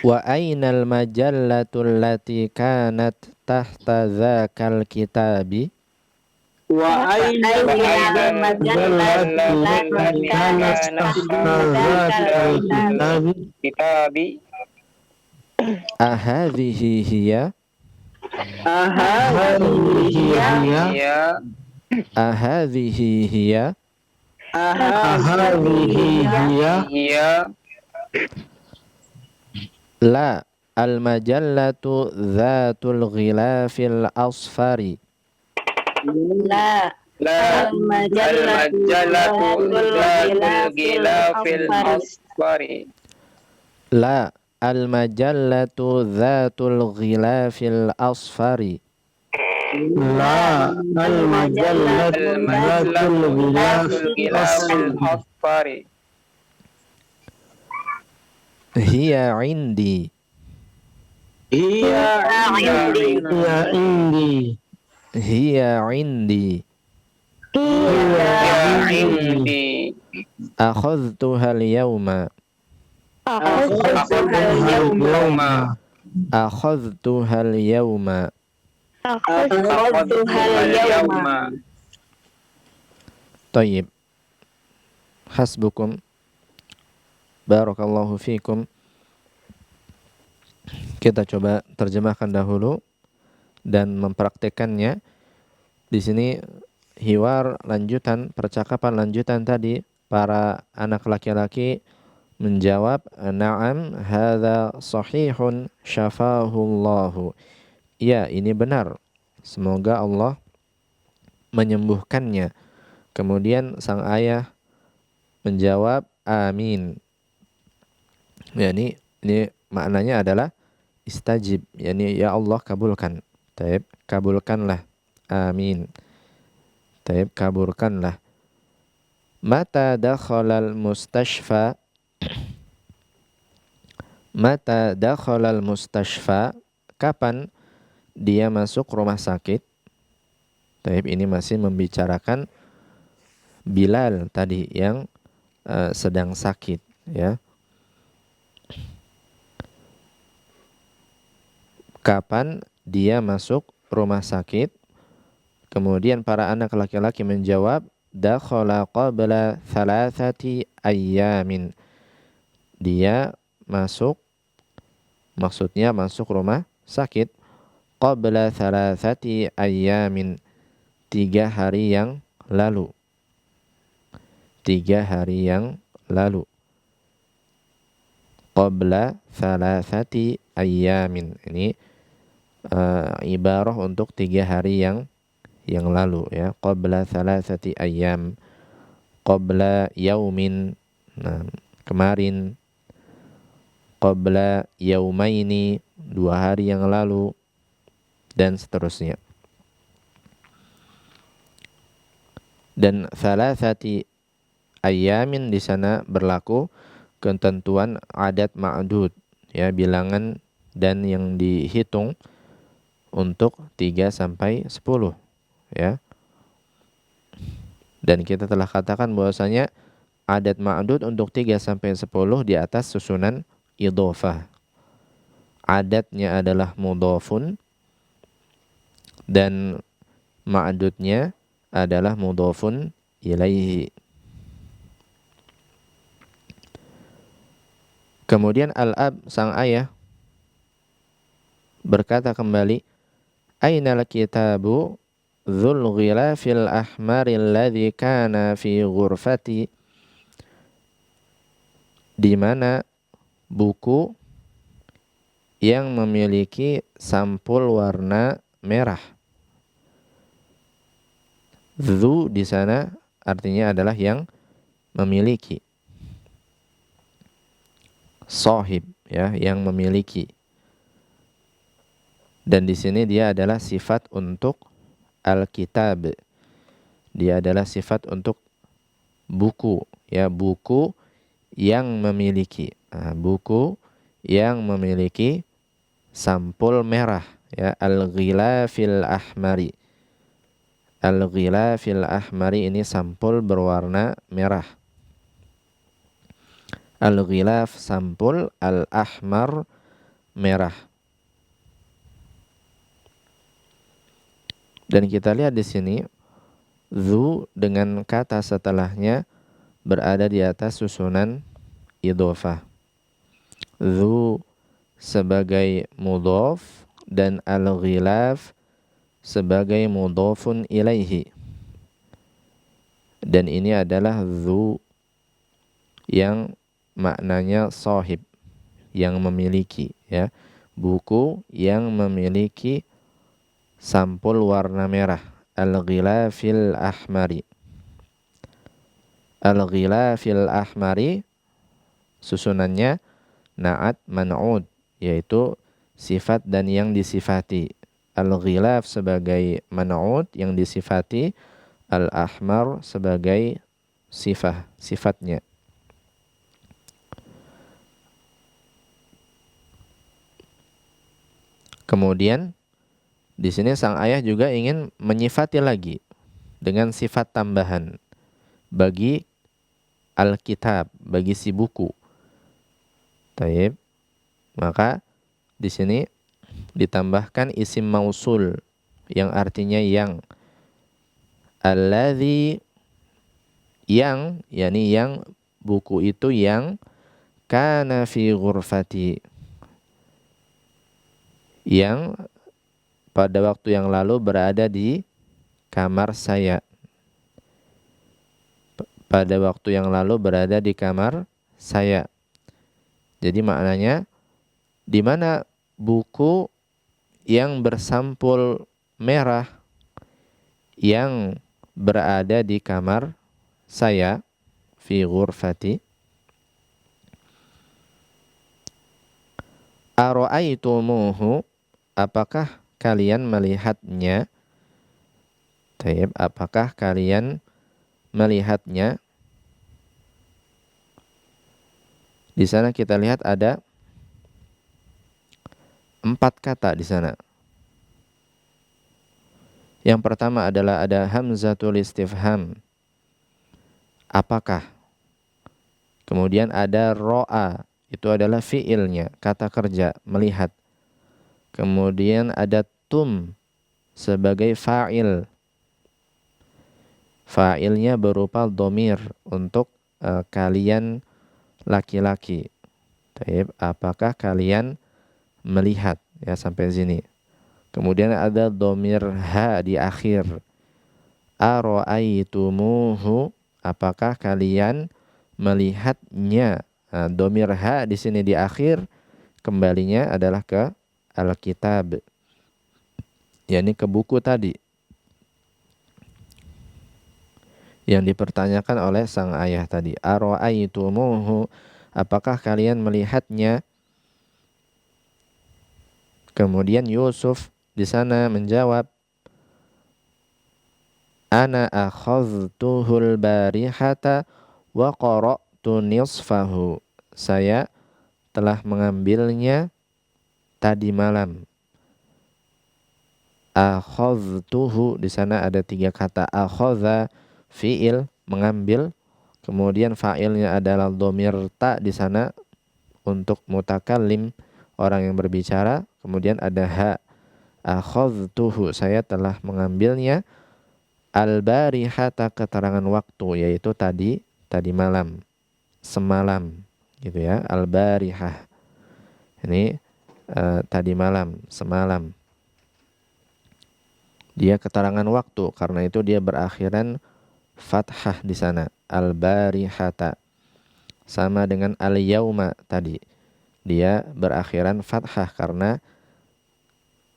Wa aynal majallatul lati kanat tahta dzakal kitabi. وأين المجلة التي كانت تحت ذاك الكتاب Ahadhihi hiya أهذه هي ahadhihi hiya أهذه هي la al majallatu dzatul ghilafil asfari. لا المجلة ذات الغلاف الأصفر La al majallatu dzatul ghilafil asfari. لا المجلة ذات الغلاف الأصفر Hiya indi. هي عندي Hiya indi. عندي Akhadhtuha al-yawma. أخذتها اليوم Akhadhtuha al-yawma. أخذتها اليوم Tayyib. Hasbukum. Barakallahu fikum. Kita coba terjemahkan dahulu dan mempraktekannya. Di sini hiwar lanjutan, percakapan lanjutan tadi, para anak laki-laki menjawab, na'am hadza sahihun syafahullahu. Ya, ini benar. Semoga Allah menyembuhkannya. Kemudian sang ayah menjawab, amin. Ya, ini maknanya adalah istajib, yakni ya Allah kabulkan. Taib, kabulkanlah. Amin. Taib, kabulkanlah. Mata dakhalal mustashfa. Mata dakhalal mustashfa. Kapan dia masuk rumah sakit? Taib, ini masih membicarakan Bilal tadi yang sedang sakit, ya. Kapan dia masuk rumah sakit? Kemudian para anak laki-laki menjawab, dakhala qabla thalathati ayyamin. Dia masuk, maksudnya masuk rumah sakit, qabla thalathati ayyamin, 3 hari yang lalu. 3 hari yang lalu. Qabla thalathati ayyamin. Ini ibarah untuk 3 hari yang lalu, ya. Qabla thalathati ayyam. Qabla yaumin. Nah, kemarin. Qabla yaumaini, 2 hari yang lalu, dan seterusnya. Dan thalathati ayyamin di sana berlaku ketentuan adat ma'dud, ya, bilangan dan yang dihitung untuk 3 sampai 10, ya. Dan kita telah katakan bahwasanya adat ma'dud untuk 3 sampai 10 di atas susunan idhofah. Adatnya adalah mudhafun dan ma'dudnya adalah mudhafun ilaihi. Kemudian al-ab, sang ayah, berkata kembali, Ainal kitabu dzul ghilafil ahmari alladzi kana fi ghurfati. Di mana buku yang memiliki sampul warna merah. Dzu di sana artinya adalah yang memiliki. Sahib ya, yang memiliki. Dan di sini dia adalah sifat untuk al-kitab. Dia adalah sifat untuk buku, ya, buku yang memiliki. Nah, buku yang memiliki sampul merah, ya, al-ghilafil ahmari. Al-ghilafil ahmari ini sampul berwarna merah. Al-ghilaf sampul, al-ahmar merah. Dan kita lihat di sini dzu dengan kata setelahnya berada di atas susunan idhofah. Dzu sebagai mudhof dan al-ghilaf sebagai mudhofun ilaihi. Dan ini adalah dzu yang maknanya sahib, yang memiliki, ya, buku yang memiliki sampul warna merah, al-ghilafil ahmari. Al-ghilafil ahmari susunannya na'at man'ud, yaitu sifat dan yang disifati. Al-ghilaf sebagai man'ud yang disifati, al-ahmar sebagai sifatnya. Kemudian di sini sang ayah juga ingin menyifati lagi dengan sifat tambahan bagi Alkitab, bagi si buku. Taib. Maka di sini ditambahkan isim mausul yang artinya yang. Alladzi, yang, yakni yang buku itu yang kana fi ghurfati, yang pada waktu yang lalu berada di kamar saya. Pada waktu yang lalu berada di kamar saya. Jadi maknanya di mana buku yang bersampul merah yang berada di kamar saya, fi ghurfati. Ara'aitumuhu, apakah kalian melihatnya? Taib, apakah kalian melihatnya? Di sana kita lihat ada 4 kata di sana. Yang pertama adalah ada hamzatul istifham. Apakah? Kemudian ada ro'a, itu adalah fiilnya, kata kerja, melihat. Kemudian ada tum sebagai fa'il. Fa'ilnya berupa dhamir untuk kalian laki-laki. Taib, apakah kalian melihat? Ya, sampai sini. Kemudian ada dhamir ha di akhir. Ara'aitumuhu, apakah kalian melihatnya? Nah, dhamir ha di sini di akhir kembalinya adalah ke Alkitab, yakni ke buku tadi yang dipertanyakan oleh sang ayah tadi. Ara'aitumuhu, apakah kalian melihatnya? Kemudian Yusuf di sana menjawab, ana akhadhtuhul barihata wa qara'tu nisfahu. Saya telah mengambilnya tadi malam. Akhadhtuhu di sana ada 3 kata. Akhadha fiil, mengambil. Kemudian fa'ilnya adalah dhamir ta di sana untuk mutakallim, orang yang berbicara. Kemudian ada ha. Akhadhtuhu, saya telah mengambilnya. Al-barihata, keterangan waktu, yaitu tadi malam, semalam, gitu ya. Al-barihah ini tadi malam, semalam. Dia keterangan waktu, karena itu dia berakhiran fathah di sana. Al-barihata. Sama dengan al-yauma tadi. Dia berakhiran fathah karena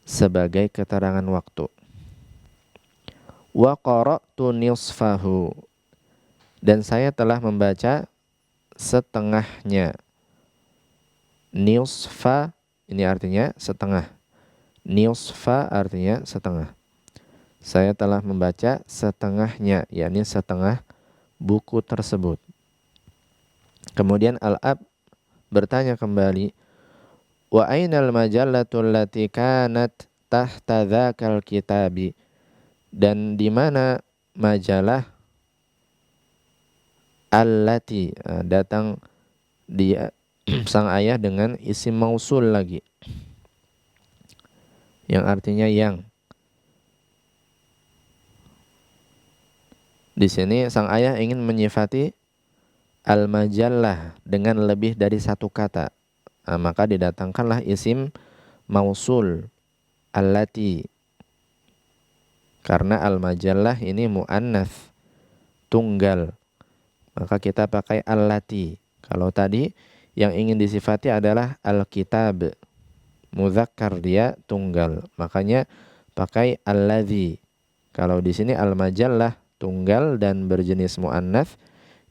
sebagai keterangan waktu. Wa qara'tu nisfahu. Dan saya telah membaca setengahnya. Nisfa ini artinya setengah. Nisfa artinya setengah. Saya telah membaca setengahnya, yakni setengah buku tersebut. Kemudian Al-Ab bertanya kembali, wa ainal majallatu allati kanat tahta dzakal kitabi? Dan di mana majalah allati? Datang dia sang ayah dengan isim mausul lagi, yang artinya yang. Di sini sang ayah ingin menyifati al-majallah dengan lebih dari satu kata. Maka didatangkanlah isim mausul allati. Karena al-majallah ini muannats, tunggal. Maka kita pakai allati. Kalau tadi yang ingin disifati adalah al-kitab, mudzakkar, dia tunggal. Makanya pakai alladzi. Kalau di sini al-majallah tunggal dan berjenis muannats,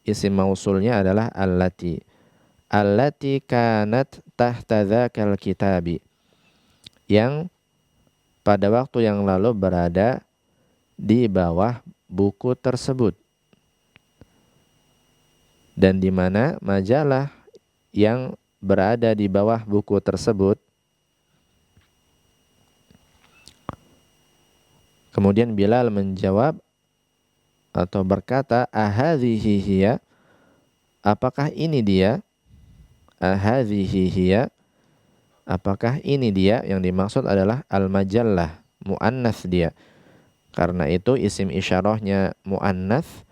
isim mausulnya adalah allati. Allati kanat tahta dzakal kitabi. Yang pada waktu yang lalu berada di bawah buku tersebut. Dan di mana majalah yang berada di bawah buku tersebut. Kemudian Bilal menjawab atau berkata, ahadhihi hiya? Apakah ini dia? Ahadhihi hiya? Apakah ini dia? Yang dimaksud adalah al-majallah, muannats dia. Karena itu isim isyarahnya muannats,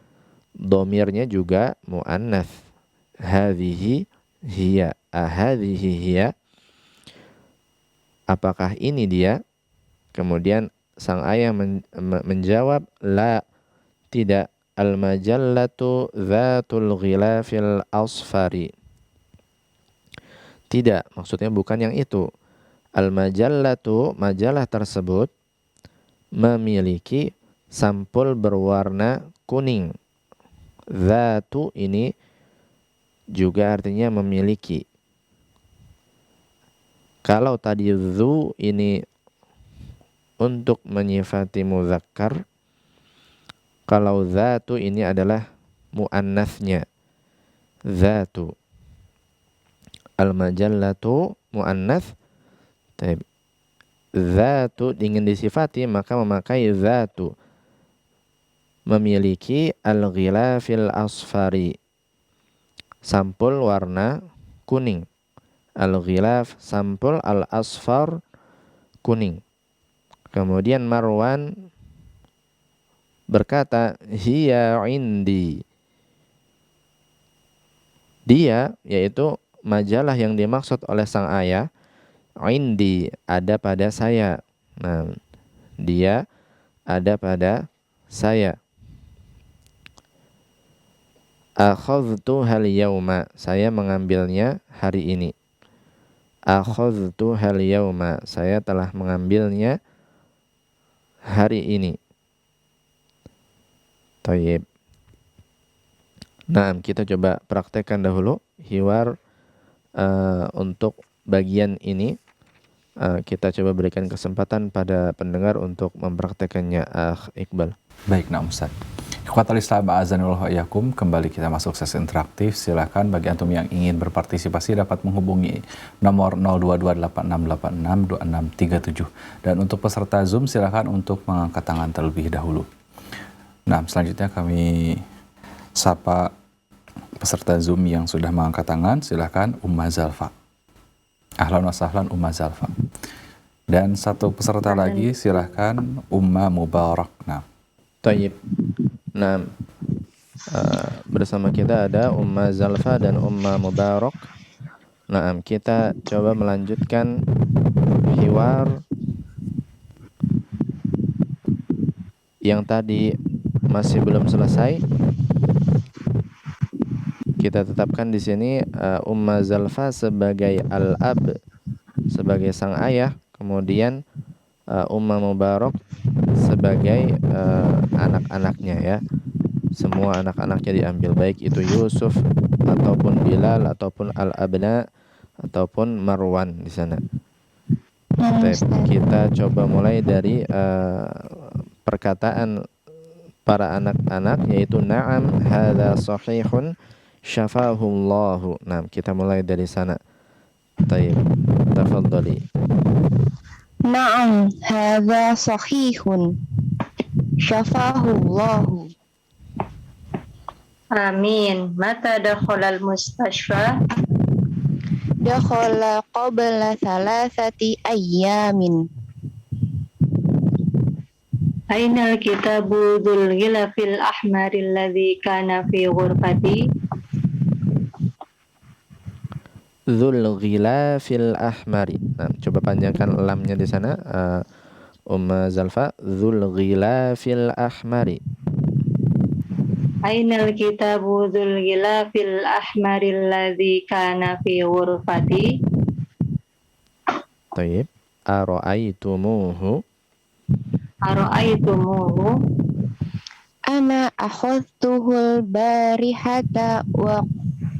domirnya juga muannats. Hadhihi hiya. Ahadhihi hiya? Apakah ini dia? Kemudian sang ayah menjawab, la, tidak. Al-majallatu dzatul ghilafil asfari. Tidak, maksudnya bukan yang itu. Al-majallatu, majalah tersebut memiliki sampul berwarna kuning. Dzatu ini juga artinya memiliki. Kalau tadi dzu ini untuk menyifati mudzakkar, kalau dzatu ini adalah muannatsnya. Dzatu. Al-majallatu muannats. Dzatu ingin disifati maka memakai dzatu. Memiliki al-ghilafil asfari. Sampul warna kuning. Al-ghilaf sampul, al-asfar kuning. Kemudian Marwan berkata, hiya indi. Dia, yaitu majalah yang dimaksud oleh sang ayah, indi, ada pada saya. Nah, dia ada pada saya. Akhadhtu hal yauma, saya mengambilnya hari ini. Akhadhtu hal yauma, saya telah mengambilnya hari ini. Tayyib. Nah, kita coba praktekkan dahulu hiwar untuk bagian ini. Kita coba berikan kesempatan pada pendengar untuk mempraktekannya. Iqbal. Baik, nah Ustaz. Ikhwatal Islam a'azanillahu wa iyyakum, kembali kita masuk sesi interaktif. Silakan bagi antum yang ingin berpartisipasi dapat menghubungi nomor 0228868637. Dan untuk peserta Zoom silakan untuk mengangkat tangan terlebih dahulu. Nah, selanjutnya kami sapa peserta Zoom yang sudah mengangkat tangan. Silakan Umma Zalfa. Ahlan wa sahlan Umma Zalfa. Dan satu peserta lagi silakan Umma Mubarak. Nah, Tayyib. Nah, bersama kita ada Umma Zalfa dan Umma Mubarak. Nah, kita coba melanjutkan hiwar yang tadi masih belum selesai, kita tetapkan di sini Umma Zalfa sebagai al-ab, sebagai sang ayah, kemudian Umma Mubarak sebagai anak-anaknya ya. Semua anak-anaknya diambil, baik itu Yusuf ataupun Bilal ataupun Al-Abna ataupun Marwan di sana. Kita coba mulai dari perkataan para anak-anak, yaitu na'am hadza sahihun syafahullahu. Nah, kita mulai dari sana. Tayyib, tafadhali. Na'am, hadza sahihun. Syafahullahu. Amin. Mata dakhala al-mustashfa? Dakhala qabla thalathati ayyamin. Aina al-kitabu dzul ghilafil ahmar alladhi kana fi ghurfati? Dzul ghilafil ahmari. Nah, coba panjangkan lamnya di sana, Umma Zalfa. Dzul ghilafil ahmari. Aina al-kitabu dzul ghilafil ahmar alladhi kana fi ghurfati? Tayyib. Ara'aitumuhu. Ara'aitumuhu? Ana akhadtuhul barihata wa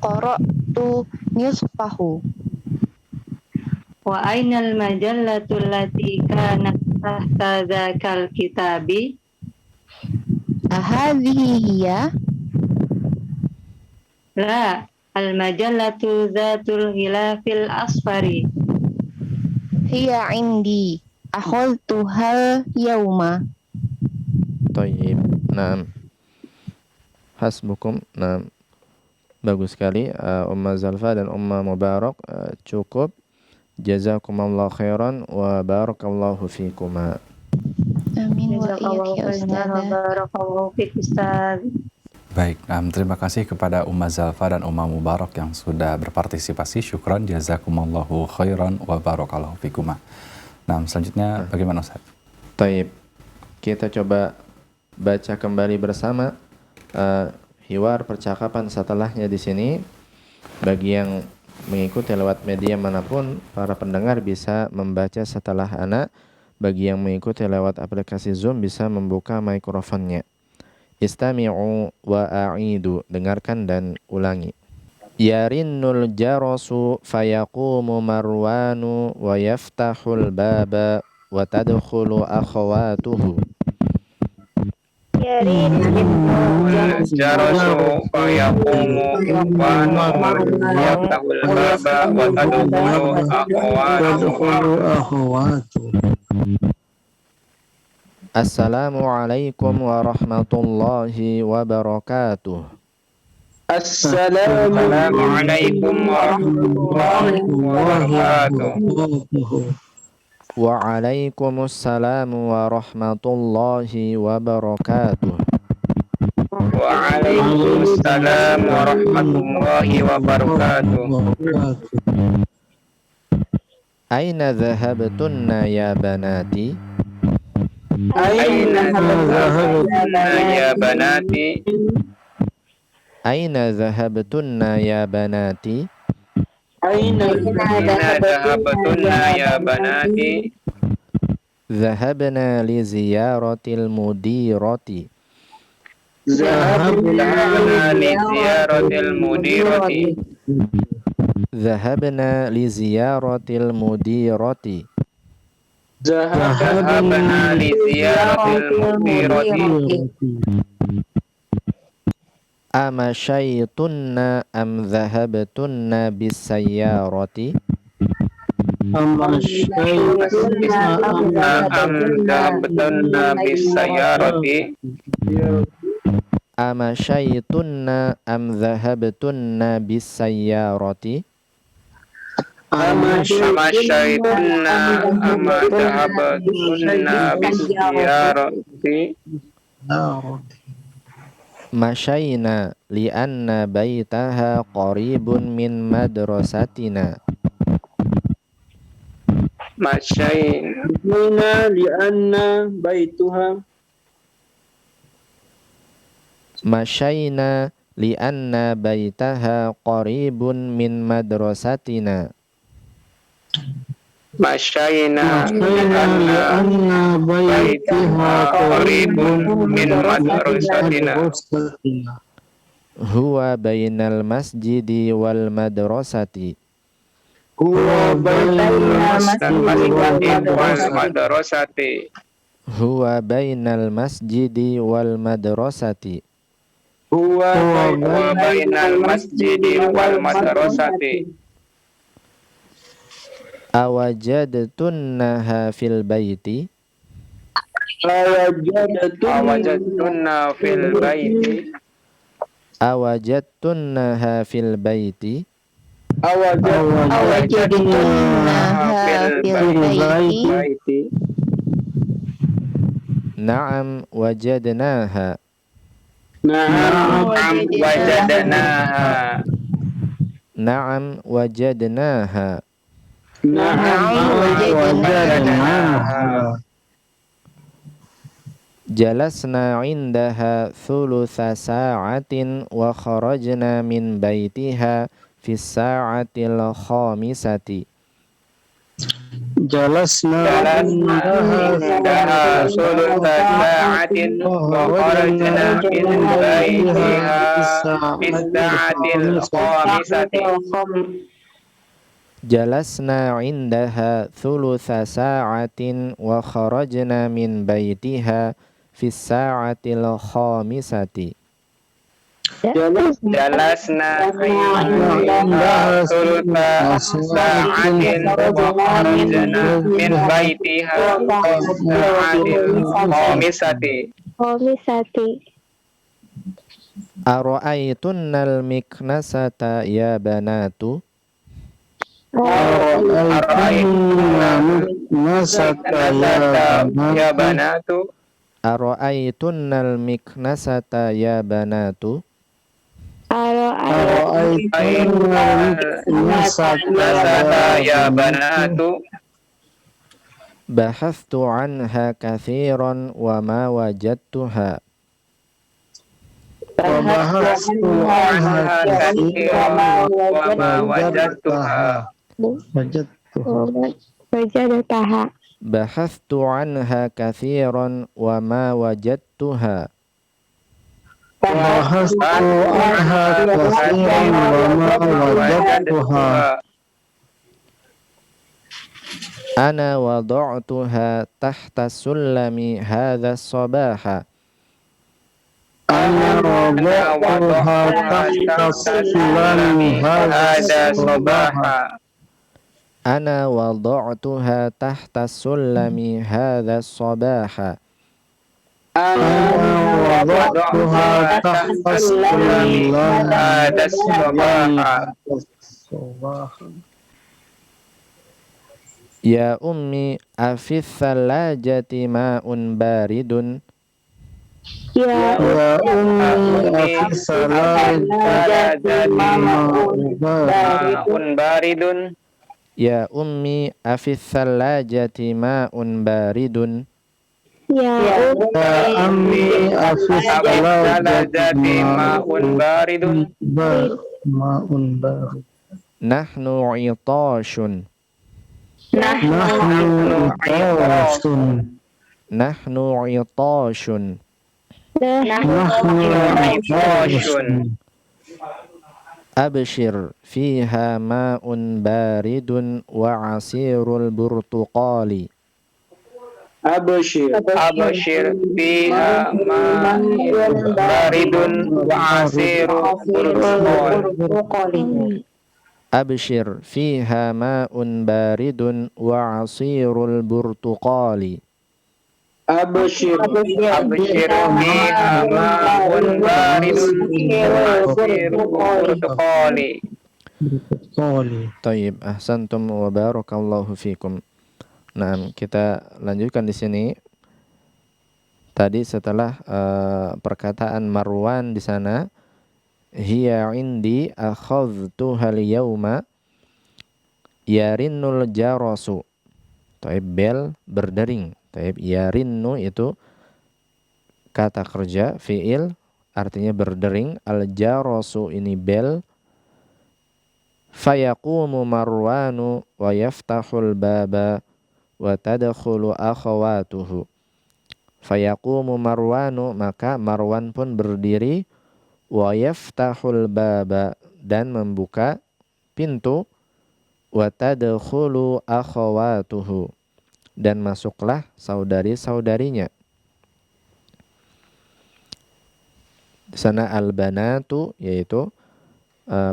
qara'tu nisfahu. Wa aina al-majallatu allati kanat tahta dzakal kitabi? Ahadhihi hiya? La, al-majallatu dzatul ghilafil asfari. Hiya indi. Akhadtuhal yawma. Tayyib. Naam. Hasbukum. Naam. Bagus sekali, Umma Zalfa dan Umma Mubarak, cukup. Jazakumullah khairan wa barakallahu fikuma. Amin wa iyyakum Ustaz. Baik, terima kasih kepada Umma Zalfa dan Umma Mubarak yang sudah berpartisipasi. Syukran, jazakumullahu khairan wa barakallahu fikuma. Nah, selanjutnya bagaimana Ustaz? Taib. Kita coba baca kembali bersama hiwar percakapan setelahnya di sini. Bagi yang mengikuti lewat media manapun, para pendengar bisa membaca setelah anak. Bagi yang mengikuti lewat aplikasi Zoom bisa membuka mikrofonnya. Istami'u wa a'idu. Dengarkan dan ulangi. Yarinnul jarasu fayaqumu Marwanu wa yaftahul baba wa tadkhulu akhawatuhu. Yarinnul jarasu fayaqumu Marwanu wa yaftahul baba wa tadkhulu akhawatuhu. Assalamualaikum warahmatullahi wabarakatuh. Assalamualaikum warahmatullahi wabarakatuh. Waalaikumsalam warahmatullahi wabarakatuh. Waalaikumsalam warahmatullahi wabarakatuh. Aina dhahabtunna ya banati? Aina dhahabtunna ya banati? Aina dhahabtunna ya banati? Aina dhahabtunna ya banati? Dhahabna li ziyaratil mudirati. Dhahabna li ziyaratil mudirati. Dhahabna li ziyaratil mudirati. Dhahabna li ziyaratil mudirati. Amashaytunna am dhahabtunna bisayyarati? Dhahabtunna bisayyarati. Amashaytunna am dhahabtunna bisayyarati? Amashaytunna am dhahabtunna bisayyarati. Masyayna li'anna baitaha qaribun min madrasatina. Masyayna li'anna baituha Masyaina li'anna baitaha qaribun min madrasatina. Masyayna li'anna baitiha qaribun min madrasatina. Huwa bainal masjidi wal madrasati. Huwa bainal masjidi wal madrasati. Huwa bainal masjidi wal madrasati. Huwa bainal masjidi wal madrasati. Awajadtunnaha fil baiti. Awajadtunna fil baiti. Awajadtunnaha fil baiti. Awajadtunnaha fil baiti. Na'am wajadnaha. Na'am wajadnaha. Na'am wajadnaha. Jalasna indaha thulutha sa'atin wa kharajna min baitiha fi sa'atil khamisati. Jalasna indaha thulutha sa'atin wa kharajna min baitiha fi sa'atil khamisati. Jalasna indaha thulutha sa'atin wa kharajna min baitiha fi sa'atil khamisati. Jalasna indaha thulutha sa'atin wa kharajna min baitiha fi sa'atil khamisati. Ara'aytunnal miknasata ya banatu. Ya banatu. Ara'aytunnal miknasata ya banatu. Ara'aytunnal ya banatu. Bahathtu anha kathiran wa ma wajadtuha. Bahathtu anha kathiran wa ma wajadtuha. Bahathtu anha kathiran wa ma wajadtuha. Ana wada'tuha tahta sullami hadha sabaha. Ana wada'tuha tahta sullami hadha sabaha. Ana wada'tuha tahta sullami hadha sabaha. Ana wada'tuha tahta sullami hadha sabaha. Ya ummi afith thalajati ma'un baridun. Ya ummi afith thalajati ma'un baridun. Ya ummi afith thalajati ma'un baridun. Ya ummi afith thalajati ma'un baridun. Nahnu itashun. Nahnu itashun. Nahnu itashun. Abshir fiha ma'un baridun wa asirul burtuqali. Abshir fiha ma'un baridun wa asirul burtuqali. Abshir fiha ma'un baridun wa asirul burtuqali. Abshir fiha ma'un baridun wa asirul burtuqali. Tayyib, ahsantum wa barakallahu fikum. Nah, kita lanjutkan di sini. Tadi setelah perkataan Marwan di sana, hiya indi akhadhtuhal yawma yarinnul jarasu. Taib, bel berdering. Taib, yarinnu itu kata kerja fiil artinya berdering, al-jarasu ini bel, fayaqumu Marwanu wa yaftahul baba wa tadkhulu akhawatuhu. Fayaqumu Marwanu, maka Marwan pun berdiri, wa yaftahul baba, dan membuka pintu, wa tadkhulu akhawatuhu, dan masuklah saudari-saudarinya. Di sana al-banatu yaitu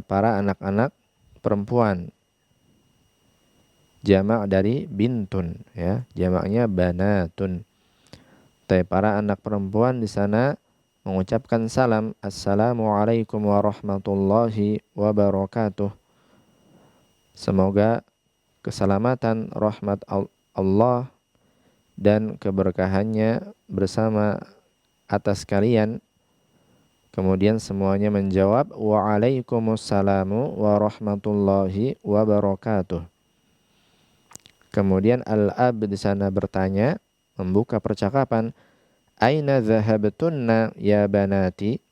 para anak-anak perempuan. Jamak dari bintun, ya, jamaknya banatun. Tapi para anak perempuan di sana mengucapkan salam, assalamualaikum warahmatullahi wabarakatuh. Semoga keselamatan, rahmat Allah dan keberkahannya bersama atas kalian. Kemudian semuanya menjawab, wa'alaikumussalamu warahmatullahi wabarakatuh. Kemudian al-ab di sana bertanya, membuka percakapan, aina zahabtunna ya banati?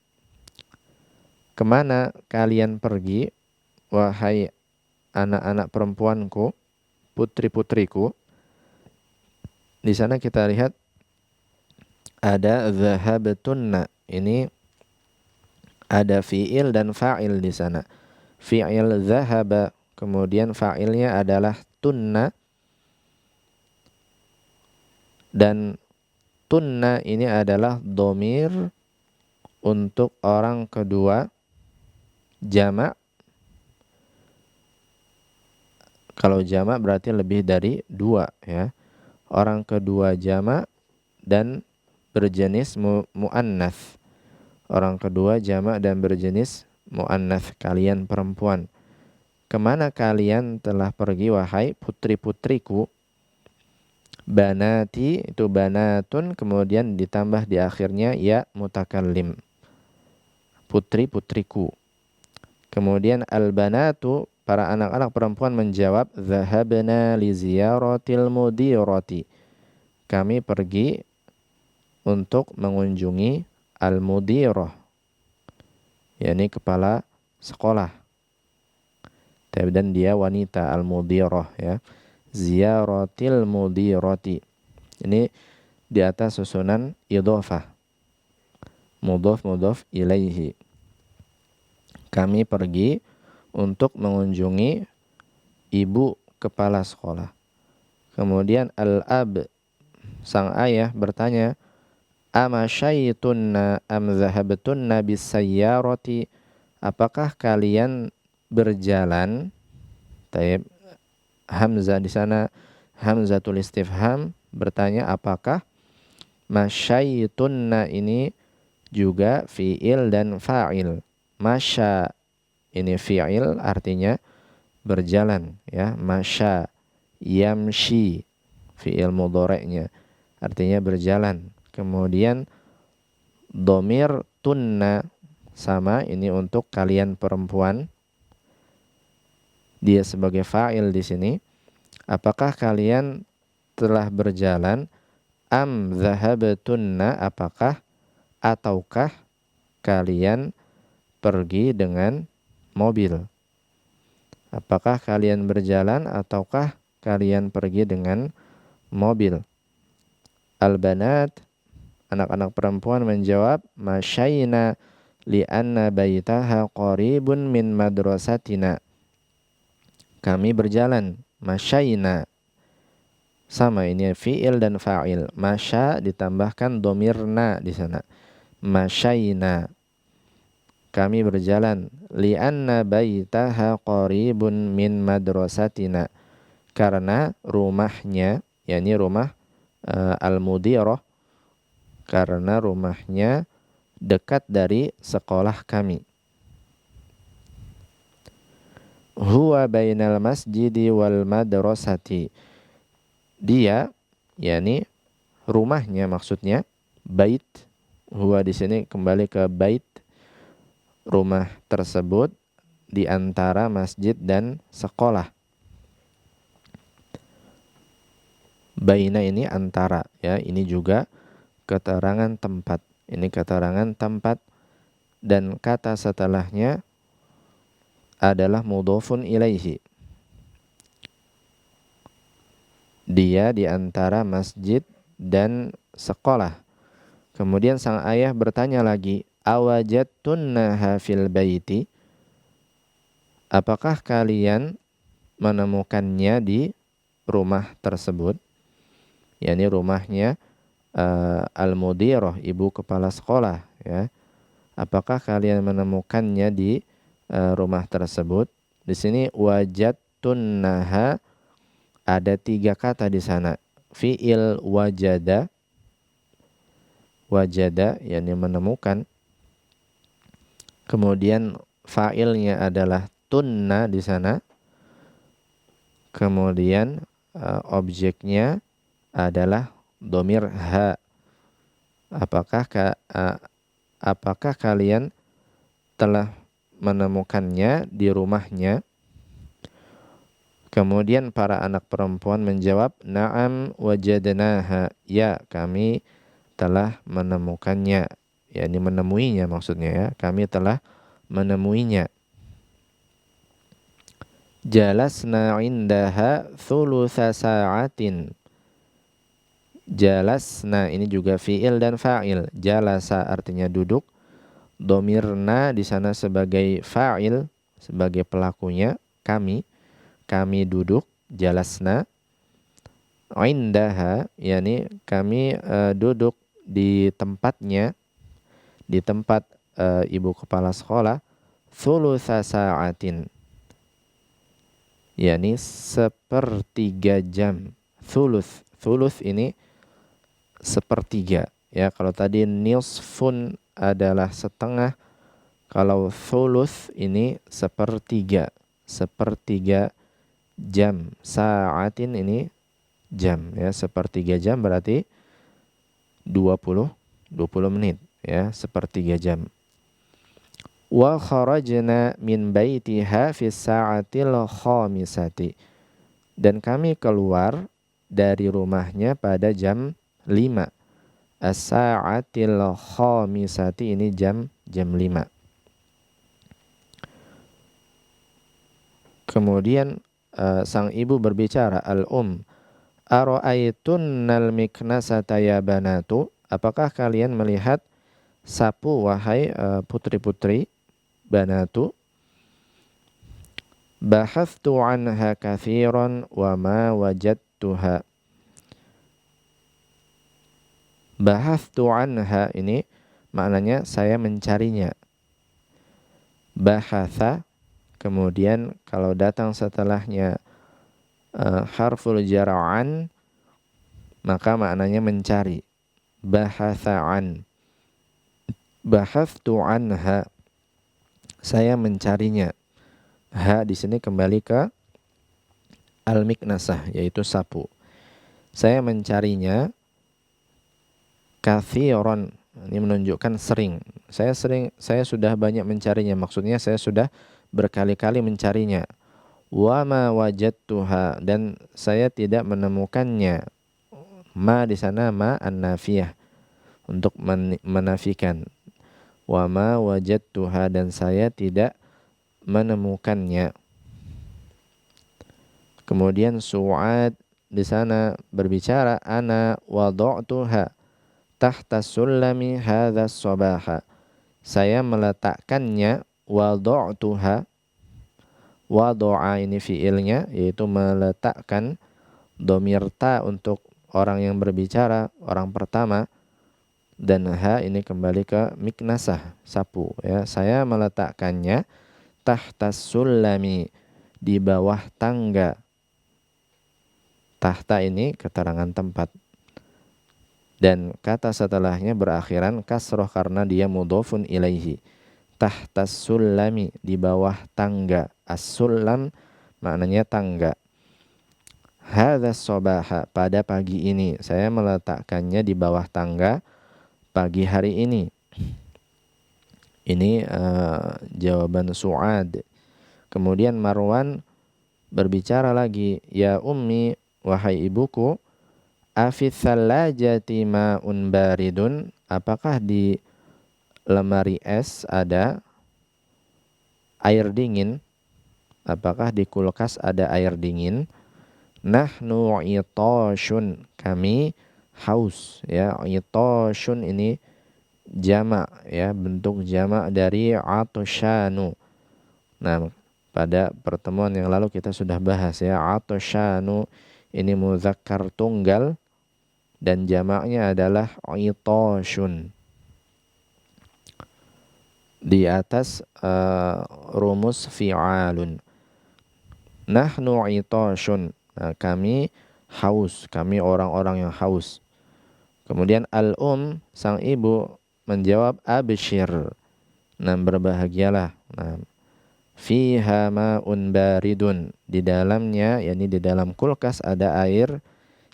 Kemana kalian pergi, wahai anak-anak perempuanku, putri-putriku? Di sana kita lihat ada zahabtunna. Ini ada fi'il dan fa'il di sana. Fi'il zahaba, kemudian fa'ilnya adalah tunna. Dan tunna ini adalah dhamir untuk orang kedua jamak. Kalau jamak berarti lebih dari dua, ya. Orang kedua jamak dan berjenis mu'annats. Orang kedua jamak dan berjenis mu'annats, kalian perempuan. Kemana kalian telah pergi, wahai putri-putriku? Banati itu banatun, kemudian ditambah di akhirnya ya mutakallim, putri-putriku. Kemudian al-banatu, para anak-anak perempuan menjawab, zahabna li ziyaratil mudirati. Kami pergi untuk mengunjungi al-mudirah, yakni kepala sekolah. Dan dia wanita, al-mudirah, ya. Ziyaratil mudirati. Ini di atas susunan idhofah. Mudhaf ilaihi. Kami pergi untuk mengunjungi ibu kepala sekolah. Kemudian al-ab, sang ayah bertanya, ama syaitunna am zahabtunna bisayyarati? Apakah kalian berjalan? Taib. Hamzah di sana hamzatul istifham bertanya apakah. Masyaitunna ini juga fi'il dan fa'il. Masya ini fi'il artinya berjalan, ya. Masya, yamshi fi'il mudhari'nya artinya berjalan. Kemudian dhamir tunna sama ini untuk kalian perempuan. Dia sebagai fa'il di sini. Apakah kalian telah berjalan? Am zahabtunna, apakah ataukah kalian pergi dengan mobil? Apakah kalian berjalan ataukah kalian pergi dengan mobil? Al-banat, anak-anak perempuan menjawab, masyayna li'anna baitaha qaribun min madrasatina. Kami berjalan, masyayna. Sama ini fi'il dan fa'il. Masya ditambahkan domirna di sana. Masyayna. Kami berjalan. Li'anna baitaha qaribun min madrasatina. Karena rumahnya, yakni rumah al-mudirah, karena rumahnya dekat dari sekolah kami. Huwa bainal masjidi wal madrasati. Dia, yakni rumahnya maksudnya, bait. Huwa di sini kembali ke bait. Rumah tersebut di antara masjid dan sekolah. Baina ini antara, ya. Ini juga keterangan tempat. Ini keterangan tempat dan kata setelahnya adalah mudhofun ilaihi. Dia di antara masjid dan sekolah. Kemudian sang ayah bertanya lagi, awajadtunnaha fil baiti? Apakah kalian menemukannya di rumah tersebut? yakni rumahnya al-mudirah, ibu kepala sekolah, ya. Apakah kalian menemukannya di rumah tersebut? Di sini wajadtunnaha ada 3 kata di sana. Fi'il wajada, yakni menemukan. Kemudian fa'ilnya adalah tunna di sana. Kemudian objeknya adalah domir ha. Apakah kalian telah menemukannya di rumahnya? Kemudian para anak perempuan menjawab, na'am wajadnaha, ya kami telah menemukannya, yakni menemuinya maksudnya, ya, kami telah menemuinya. Jalasna indaha thulutha sa'atin. Jalasna ini juga fi'il dan fa'il. Jalasa artinya duduk. Domirna di sana sebagai fa'il, sebagai pelakunya, kami duduk, jalasna. Indaha, yakni kami duduk di tempatnya, di tempat ibu kepala sekolah, thulutha sa'atin, yakni 1/3 jam. Thuluth ini 1/3, ya. Kalau tadi nisfun adalah setengah, kalau thuluth ini 1/3 jam. Sa'atin ini jam, ya. 1/3 jam berarti 20 menit, ya, 1/3 jam. Wa kharajna min baitiha fi sa'atil khamisati. Dan kami keluar dari rumahnya pada jam 5. As-sa'atil khamisati ini jam 5. Kemudian sang ibu berbicara, ara'aytunnal miknasata ya banatu? Apakah kalian melihat sapu wahai putri-putri? Banatu. Bahathtu anha kathiran wa ma wajadtuha. Bahathtu anha ini maknanya saya mencarinya. Bahatha, kemudian kalau datang setelahnya harful jar'an, maka maknanya mencari. Bahatha'an. Bahathtu anha, saya mencarinya. Ha di sini kembali ke al-miknasah, yaitu sapu. Saya mencarinya. Kathiran, ini menunjukkan sering. Saya sudah banyak mencarinya, maksudnya saya sudah berkali-kali mencarinya. Wa ma wajadtuha, dan saya tidak menemukannya. Ma di sana ma an-nafiyah, untuk menafikan. Wa ma wajadtuha, dan saya tidak menemukannya. Kemudian Su'ad di sana berbicara, ana wada'tuha tahta sulami hadha sabaha. Saya meletakkannya, wada'tuha. Wada'a ini fiilnya, yaitu meletakkan. Domir ta untuk orang yang berbicara, orang pertama. Dan ha ini kembali ke miknasah, sapu, ya. Saya meletakkannya tahta sulami, di bawah tangga. Tahta ini keterangan tempat. Dan kata setelahnya berakhiran kasroh karena dia mudhofun ilaihi. Tahta sulami, di bawah tangga. As-sulam maknanya tangga. Hadza sabaha, pada pagi ini. Saya meletakkannya di bawah tangga pagi hari ini. Ini jawaban Su'ad. Kemudian Marwan berbicara lagi, ya ummi, wahai ibuku, afith thalajati ma'un baridun, apakah di lemari es ada air dingin? Apakah di kulkas ada air dingin? Nahnu itashun, kami haus, ya. Itashun ini jamak, ya, bentuk jamak dari atoshanu. Nah, pada pertemuan yang lalu kita sudah bahas, ya, atoshanu ini muzakkar tunggal dan jamaknya adalah itashun. Di atas rumus fi'alun. Nahnu itashun, nah, kami haus, kami orang-orang yang haus. Kemudian sang ibu menjawab abshir, nah, berbahagialah. Nah, fiha ma'un baridun, di dalamnya, yakni di dalam kulkas ada air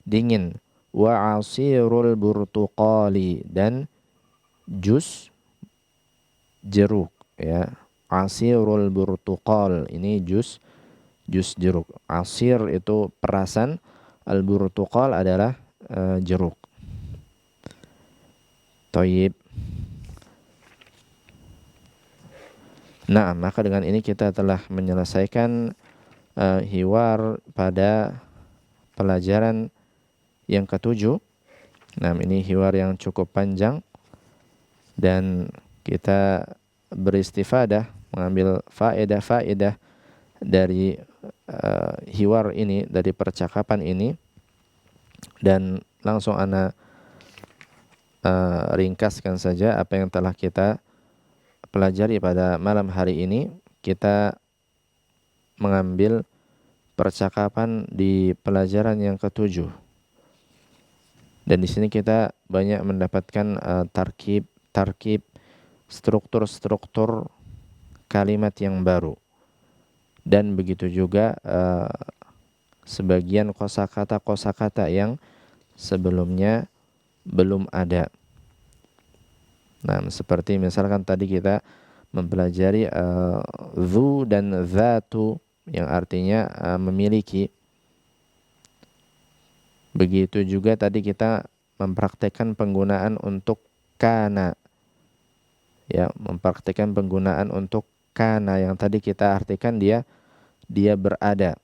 dingin. Wa asirul burtuqali, dan jus jeruk, ya. Asirul burtuqal ini jus jeruk. Asir itu perasan, al-burtuqal adalah jeruk. Thayyib. Nah, maka dengan ini kita telah menyelesaikan hiwar pada pelajaran yang ke-7. Nah, ini hiwar yang cukup panjang dan kita beristifadah, mengambil faedah-faedah dari hiwar ini, dari percakapan ini. Dan langsung ana ringkaskan saja apa yang telah kita pelajari pada malam hari ini. Kita mengambil percakapan di pelajaran yang ke-7. Dan di sini kita banyak mendapatkan tarkib, struktur kalimat yang baru. Dan begitu juga sebagian kosakata yang sebelumnya belum ada. Nah, seperti misalkan tadi kita mempelajari dzu dan zatu yang artinya memiliki. Begitu juga tadi kita mempraktekkan penggunaan untuk kana. Ya, mempraktekkan penggunaan untuk kana yang tadi kita artikan dia berada.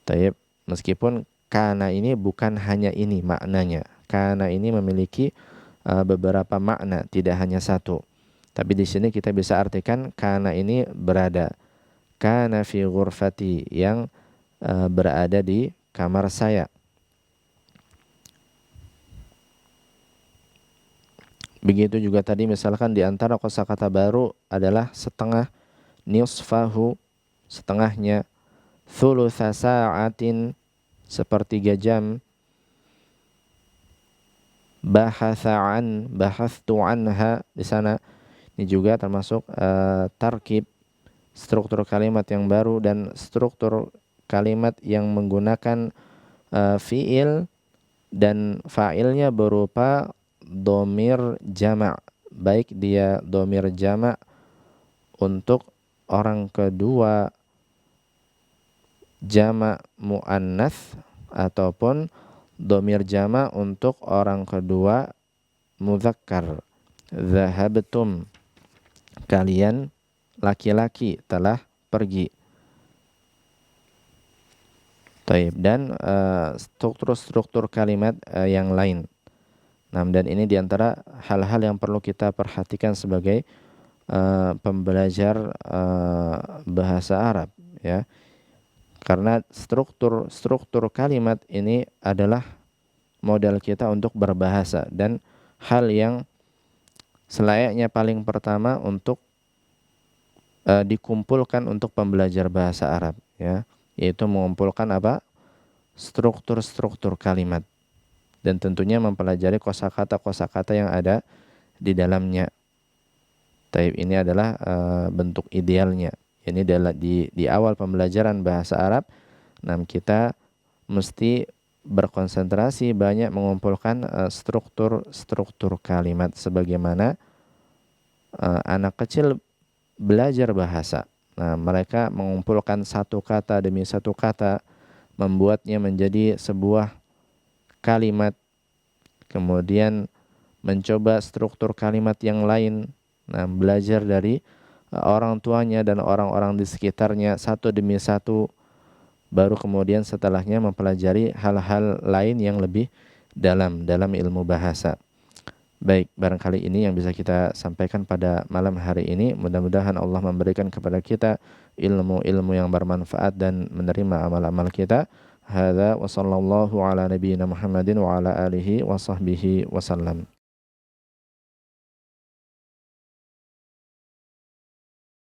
Taib, meskipun kana ini bukan hanya ini maknanya. Kana ini memiliki beberapa makna, tidak hanya satu. Tapi di sini kita bisa artikan kana ini berada. Kana fi ghurfati, yang berada di kamar saya. Begitu juga tadi misalkan di antara kosakata baru adalah setengah, nisfahu, setengahnya, thulutsa sa'atin, sepertiga jam, bahastu anha, di sana ini juga termasuk tarkib, struktur kalimat yang baru dan struktur kalimat yang menggunakan fiil dan fa'ilnya berupa domir jamak, baik dia domir jamak untuk orang kedua jamak muannats ataupun domir jamak untuk orang kedua muzakkar. Zahabtum, kalian laki-laki telah pergi. Taib, dan struktur-struktur kalimat yang lain. Nah, dan ini diantara hal-hal yang perlu kita perhatikan sebagai pembelajar bahasa Arab, ya. Karena struktur kalimat ini adalah modal kita untuk berbahasa dan hal yang selayaknya paling pertama untuk dikumpulkan untuk pembelajar bahasa Arab, ya, yaitu mengumpulkan apa? Struktur kalimat. Dan tentunya mempelajari kosakata yang ada di dalamnya. Taib, ini adalah bentuk idealnya. Ini adalah di awal pembelajaran bahasa Arab, kita mesti berkonsentrasi banyak mengumpulkan struktur kalimat sebagaimana anak kecil belajar bahasa. Nah, mereka mengumpulkan satu kata demi satu kata, membuatnya menjadi sebuah kalimat, kemudian mencoba struktur kalimat yang lain. Nah, belajar dari orang tuanya dan orang-orang di sekitarnya satu demi satu, baru kemudian setelahnya mempelajari hal-hal lain yang lebih dalam ilmu bahasa. Baik, barangkali ini yang bisa kita sampaikan pada malam hari ini. Mudah-mudahan Allah memberikan kepada kita ilmu-ilmu yang bermanfaat dan menerima amal-amal kita. Hadza wa sallallahu ala nabiyyina Muhammadin wa ala alihi wa sahbihi wasallam.